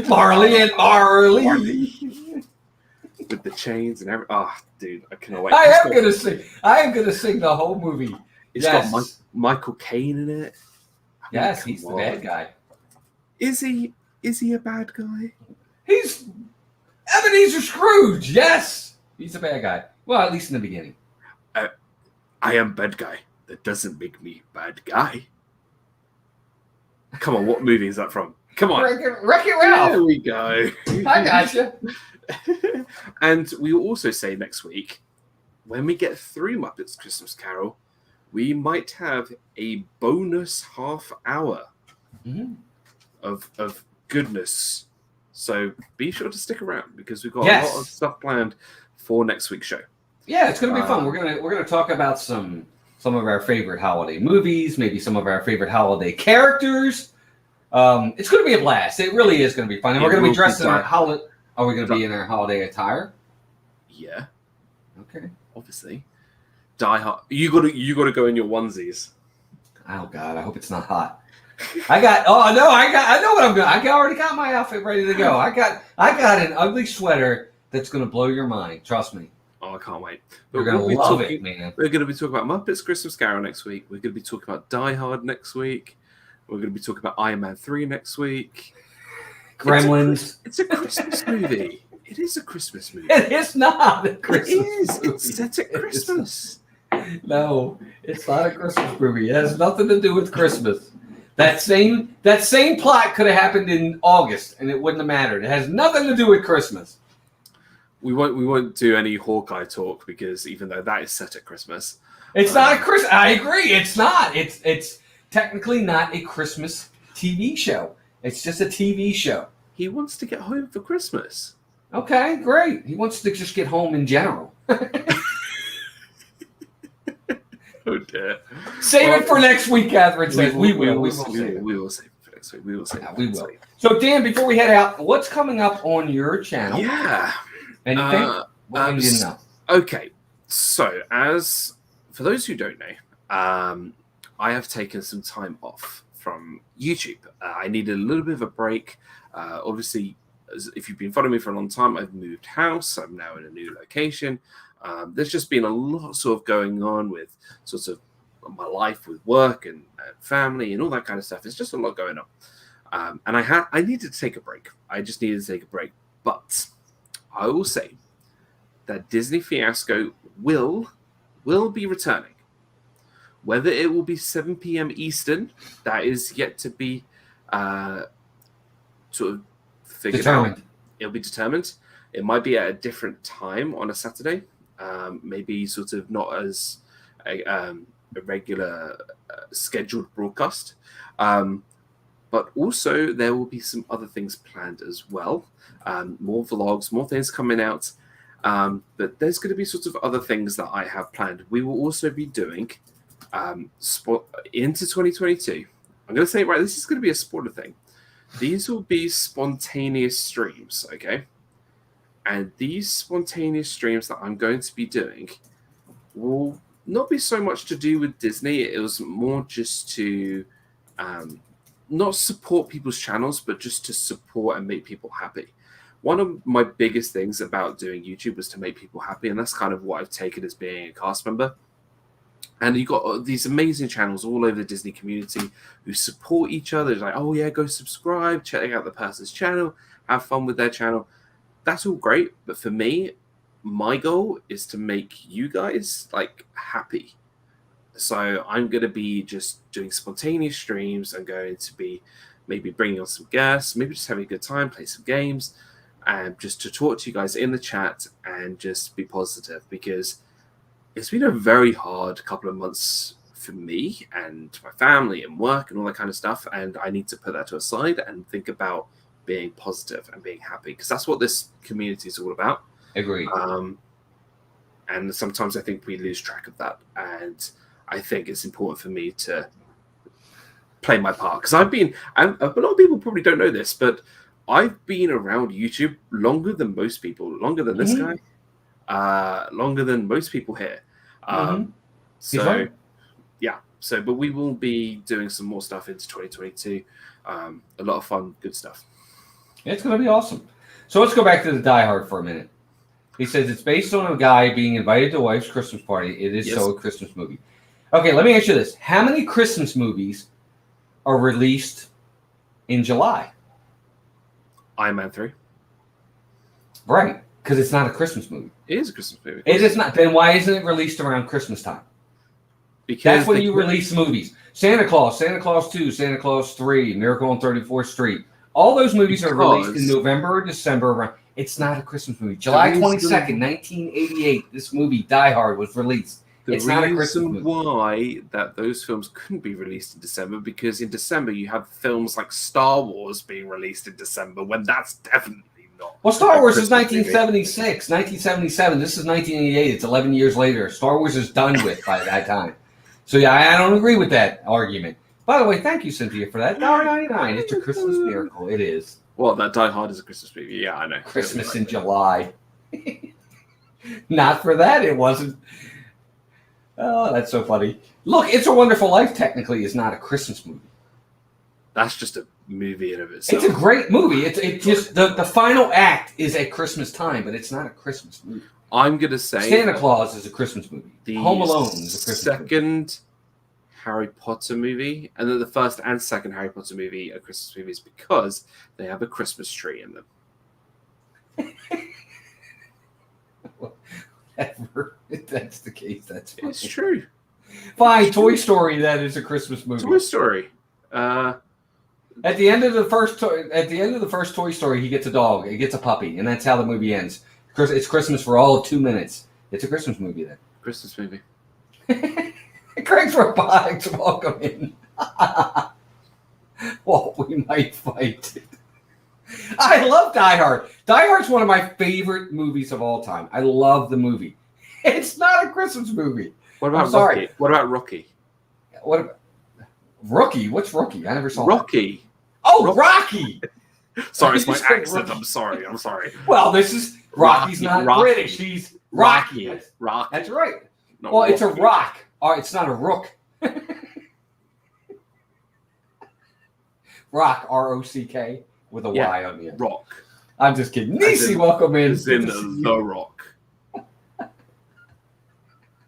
Marley and Marley. With the chains and everything. Oh, dude, I cannot wait. I am gonna sing the whole movie. It's got Michael Caine in it. Yes, he's the bad guy. Is he a bad guy? He's Ebenezer Scrooge. Yes, he's a bad guy. Well, at least in the beginning. I am bad guy. That doesn't make me bad guy. Come on, what movie is that from? Come on. Wreck-It Ralph. There we go. I gotcha. And we will also say next week, when we get through Muppets Christmas Carol, we might have a bonus half hour of goodness. So be sure to stick around because we've got a lot of stuff planned for next week's show. Yeah, it's gonna be fun. We're gonna talk about some of our favorite holiday movies, maybe some of our favorite holiday characters. It's gonna be a blast. It really is gonna be fun. And we're gonna be dressed in our holiday. Are we gonna be in our holiday attire? Yeah. Okay. Obviously. Die Hard. You gotta go in your onesies. Oh God, I hope it's not hot. I know what I'm doing. I already got my outfit ready to go. I got an ugly sweater that's gonna blow your mind. Trust me. Oh, I can't wait. You're gonna love it, man. We're gonna be talking about Muppets Christmas Carol next week. We're gonna be talking about Die Hard next week. We're gonna be talking about Iron Man 3 next week. Gremlins. It's a Christmas movie. It is a Christmas movie. It is not a Christmas movie. It's set at Christmas. No, it's not a Christmas movie. It has nothing to do with Christmas. That same plot could have happened in August, and it wouldn't have mattered. It has nothing to do with Christmas. We won't do any Hawkeye talk because even though that is set at Christmas, it's not a Christmas. I agree. It's not. It's technically not a Christmas TV show. It's just a TV show. He wants to get home for Christmas. Okay, great. He wants to just get home in general. Oh dear. Save it for next week, Catherine says. We will save it for next week. We will save it. We will. So, Dan, before we head out, what's coming up on your channel? Yeah. Anything? What do you need to know? Okay. So, for those who don't know, I have taken some time off from YouTube. I needed a little bit of a break. Obviously, if you've been following me for a long time, I've moved house. I'm now in a new location. There's just been a lot sort of going on with sorts of my life with work and family and all that kind of stuff. It's just a lot going on. And I needed to take a break. I just needed to take a break. But I will say that Disney Fiasco will be returning. Whether it will be 7 p.m. Eastern, that is yet to be sort of figured out. It'll be determined. It might be at a different time on a Saturday. Maybe sort of not as a regular scheduled broadcast. But also there will be some other things planned as well. More vlogs, more things coming out. But there's going to be sort of other things that I have planned. We will also be doing into 2022. I'm going to say, right, this is going to be a spoiler thing. These will be spontaneous streams, okay? And these spontaneous streams that I'm going to be doing will not be so much to do with Disney. It was more just to not support people's channels, but just to support and make people happy. One of my biggest things about doing YouTube was to make people happy, and that's kind of what I've taken as being a cast member. And you've got these amazing channels all over the Disney community who support each other. It's like, oh yeah, go subscribe, check out the person's channel, have fun with their channel. That's all great, but for me, my goal is to make you guys like happy. So I'm going to be just doing spontaneous streams. I'm going to be maybe bringing on some guests, maybe just having a good time, play some games, and just to talk to you guys in the chat and just be positive, because it's been a very hard couple of months for me and my family and work and all that kind of stuff. And I need to put that to a side and think about being positive and being happy, because that's what this community is all about. Agreed. And sometimes I think we lose track of that. And I think it's important for me to play my part, because I've been, and a lot of people probably don't know this, but I've been around YouTube longer than most people, longer than this guy, longer than most people here. So, yeah. So, but we will be doing some more stuff into 2022. A lot of fun, good stuff. It's going to be awesome. So let's go back to the Die Hard for a minute. He says it's based on a guy being invited to a wife's Christmas party. It is so a Christmas movie. Okay, let me ask you this. How many Christmas movies are released in July? Iron Man 3. Right, because it's not a Christmas movie. It is a Christmas movie. It is not. Then why isn't it released around Christmas time? Because that's when you release movies. Santa Claus 2, Santa Claus 3, Miracle on 34th Street. All those movies are released in November or December. Around. It's not a Christmas movie. July 22nd, 1988, this movie, Die Hard, was released. It's not a Christmas movie. The reason why that those films couldn't be released in December, because in December you have films like Star Wars being released in December, when that's definitely not. Well, Star Wars is 1976, 1977. This is 1988. It's 11 years later. Star Wars is done with by that time. So, yeah, I don't agree with that argument. By the way, thank you, Cynthia, for that. $1.99. It's a Christmas miracle. It is. Well, that Die Hard is a Christmas movie. Yeah, I know. Christmas in July. Not for that, it wasn't. Oh, that's so funny. Look, It's a Wonderful Life technically is not a Christmas movie. That's just a movie in of itself. It's a great movie. It just the final act is at Christmas time, but it's not a Christmas movie. I'm gonna say Santa Claus is a Christmas movie. Home Alone is a Christmas second Harry Potter movie, and then the first and second Harry Potter movie are Christmas movies because they have a Christmas tree in them. If that's the case, that's fine. It's true. Fine, Toy Story, that is a Christmas movie. Toy Story. At the end of the first Toy Story, he gets a dog. He gets a puppy, and that's how the movie ends. It's Christmas for all of 2 minutes. It's a Christmas movie then. Christmas movie. Craig's Robotics, welcome in. Well, we might fight. I love Die Hard. Die Hard's one of my favorite movies of all time. I love the movie. It's not a Christmas movie. What about Rocky? What about Rocky? What about Rookie? What's Rookie? I never saw Rocky. That. Oh, Rocky! Sorry, it's my accent. I'm sorry. Well, this is Rocky's not British. He's Rocky. Rock. That's right. Not well, Rocky. It's a rock. It's not a rook. Rock, R-O-C-K, with a Y on the end. Rock. I'm just kidding. Nisi, welcome in. It's in the Rock.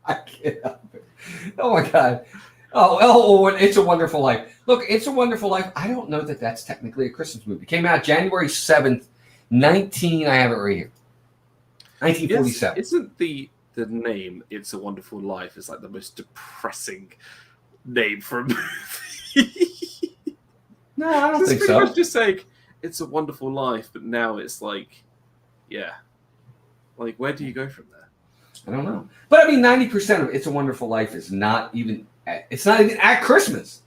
I can't help it. Oh, my God. Oh, It's a Wonderful Life. Look, It's a Wonderful Life. I don't know that that's technically a Christmas movie. It came out January 7th, I have it right here. 1947. Yes, isn't the name It's a Wonderful Life is like the most depressing name for a movie? No, I don't think so. It's pretty much just like It's a Wonderful Life, but now it's like, yeah. Like, where do you go from there? I don't know. But I mean, 90% of It's a Wonderful Life is not even at Christmas.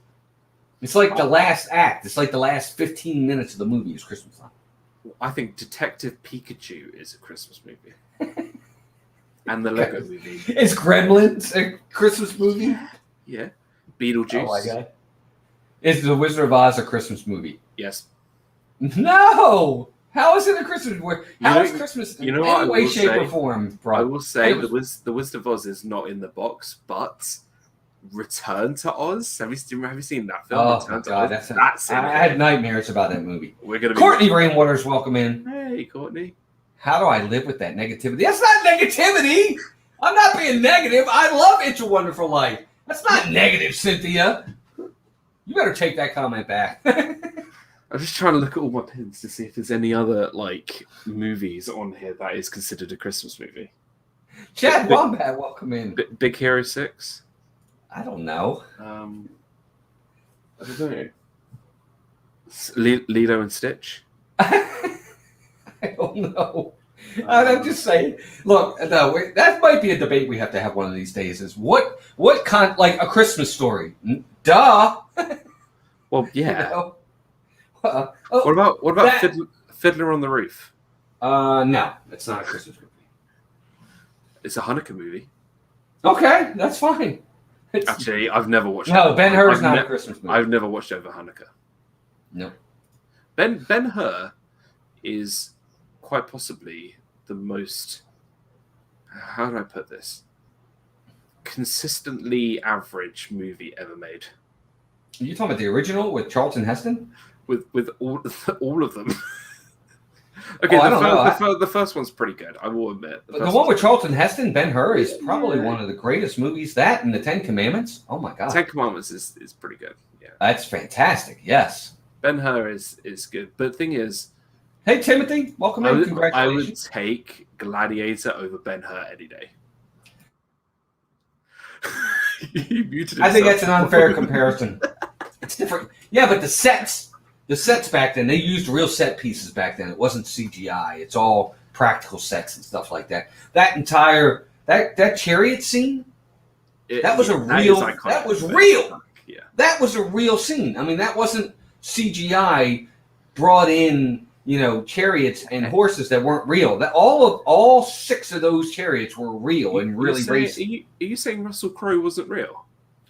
It's like the last act. It's like the last 15 minutes of the movie is Christmas time. I think Detective Pikachu is a Christmas movie. And the Lego movie. Is Gremlins a Christmas movie? Yeah. Beetlejuice. Oh my God. Is The Wizard of Oz a Christmas movie? Yes. No! How is it a Christmas movie? How is Christmas in any way, shape, or form, bro? I will say the Wizard of Oz is not in the box, but Return to Oz. Have you seen that film? Oh Return my to God, Oz? I had nightmares about that movie. We're gonna be Courtney Rainwater's welcome in. Hey, Courtney. How do I live with that negativity? That's not negativity. I'm not being negative. I love It's a Wonderful Life. That's not negative, Cynthia. You better take that comment back. I'm just trying to look at all my pins to see if there's any other movies on here that is considered a Christmas movie. Chad Wombat, welcome in. Big Hero 6. I don't know. I don't know. Lilo and Stitch. I don't know. I'm just saying. Look, no, that might be a debate we have to have one of these days. Is what like a Christmas Story? Duh. Well, yeah. You know? What about Fiddler on the Roof? No, it's not a Christmas movie. It's a Hanukkah movie. Okay, that's fine. Actually, I've never watched. No, Ben-Hur's not a Christmas movie. I've never watched over Hanukkah. No. Ben-Hur is quite possibly the most. How do I put this? Consistently average movie ever made. Are you talking about the original with Charlton Heston? With all of them. Okay, the first one's pretty good, I will admit. The one with Charlton Heston, Ben-Hur, is probably one of the greatest movies. That and the Ten Commandments. Oh my God. Ten Commandments is pretty good. Yeah, that's fantastic. Yes, Ben-Hur is good. But the thing is, hey Timothy, welcome in. Congratulations. I would take Gladiator over Ben-Hur any day. He muted himself. I think that's an unfair comparison. It's different. Yeah, but the sets back then, they used real set pieces back then. It wasn't CGI. It's all practical sets and stuff like that. That entire that chariot scene, that was real. Yeah. That was a real scene. I mean, that wasn't CGI brought in, chariots and horses that weren't real. That all 6 of those chariots were real and really racing. Are you saying Russell Crowe wasn't real?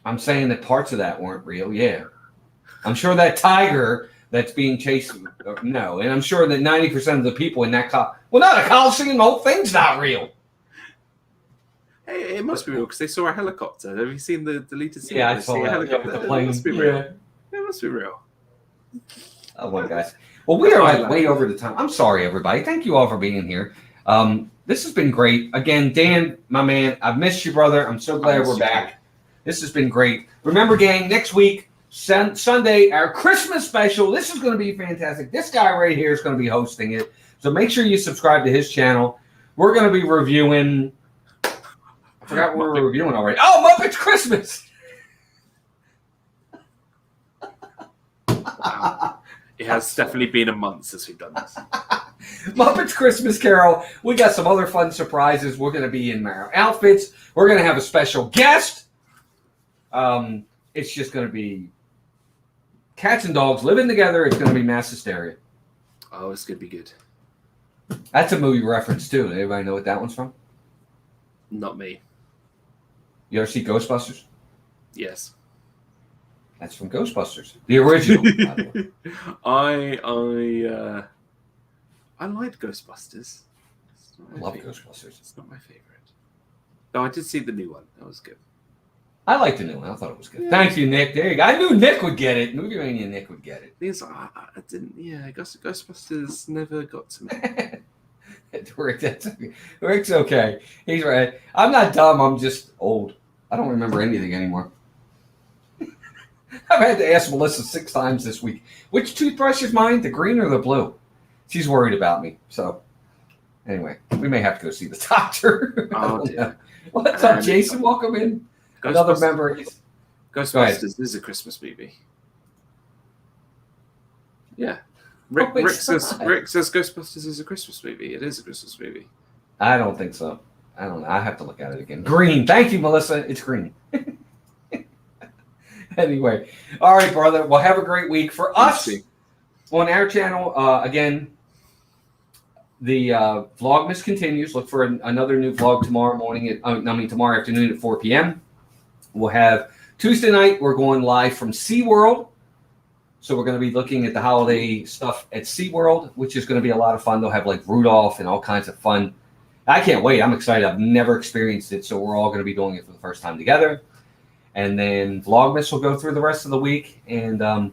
I'm saying that parts of that weren't real. Yeah, I'm sure that tiger that's being chased. No, and I'm sure that 90% of the people in that not a Coliseum. The whole thing's not real. Hey, it must be real because they saw a helicopter. Have you seen the deleted scene? Yeah, I saw that. Helicopter. Yeah, the plane. It must be real. It must be real. Oh my gosh. Well, we are way over the time. I'm sorry, everybody. Thank you all for being here. This has been great. Again, Dan, my man, I've missed you, brother. I'm so glad we're back. This has been great. Remember, gang, next week, Sunday, our Christmas special. This is going to be fantastic. This guy right here is going to be hosting it. So make sure you subscribe to his channel. We're going to be reviewing. I forgot what we're reviewing already. Oh, Muppets Christmas. Wow. It has definitely been a month since we've done this. Muppets Christmas Carol. We got some other fun surprises. We're going to be in our outfits. We're going to have a special guest. It's just going to be cats and dogs living together. It's going to be mass hysteria. Oh, it's going to be good. That's a movie reference, too. Anybody know what that one's from? Not me. You ever see Ghostbusters? Yes. That's from Ghostbusters. The original, by the way. I liked Ghostbusters. I love Ghostbusters. It's not my favorite. No, I did see the new one. That was good. I liked the new one. I thought it was good. Yeah. Thank you, Nick. There you go. I knew Nick would get it. Movie Mania Nick would get it. I didn't. Yeah, Ghostbusters never got to me. Rick's okay. He's right. I'm not dumb. I'm just old. I don't remember anything anymore. I've had to ask Melissa 6 times this week. Which toothbrush is mine? The green or the blue? She's worried about me. So, anyway, we may have to go see the doctor. Oh, dear. What's up, Jason? Welcome in. Another member. Ghostbusters is a Christmas movie. Yeah. Rick says Ghostbusters is a Christmas movie. It is a Christmas movie. I don't think so. I don't know. I have to look at it again. Green. Thank you, Melissa. It's green. Anyway. All right, brother. Well, have a great week. For us on our channel, again, the Vlogmas continues. Look for another new vlog tomorrow morning. Tomorrow afternoon at 4 p.m. We'll have Tuesday night. We're going live from SeaWorld. So we're going to be looking at the holiday stuff at SeaWorld, which is going to be a lot of fun. They'll have like Rudolph and all kinds of fun. I can't wait. I'm excited. I've never experienced it, so we're all going to be doing it for the first time together. And then Vlogmas will go through the rest of the week, and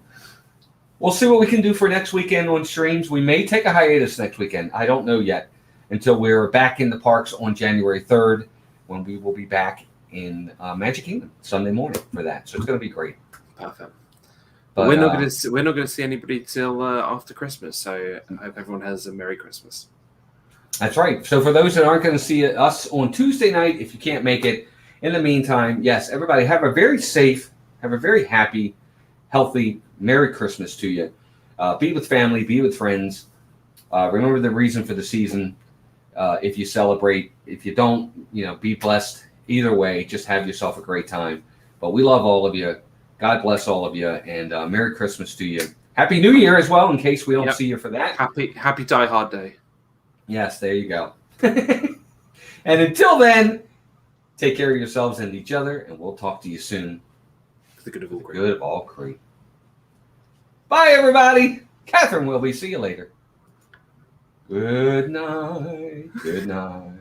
we'll see what we can do for next weekend on streams. We may take a hiatus next weekend. I don't know yet until we're back in the parks on January 3rd, when we will be back in Magic Kingdom Sunday morning for that. So it's going to be great. Perfect. But we're not going to see anybody till after Christmas. So I hope everyone has a Merry Christmas. That's right. So for those that aren't going to see us on Tuesday night, if you can't make it, in the meantime, yes, everybody have a very safe, have a very happy, healthy, Merry Christmas to you. Be with family, be with friends. Remember the reason for the season. If you celebrate, if you don't, be blessed. Either way, just have yourself a great time. But we love all of you. God bless all of you, and Merry Christmas to you. Happy New Year as well, in case we don't see you for that. Happy Die Hard Day. Yes, there you go. And until then, take care of yourselves and each other, and we'll talk to you soon. For the good of all great. Good of all great. Bye, everybody. Catherine will be. See you later. Good night. Good night.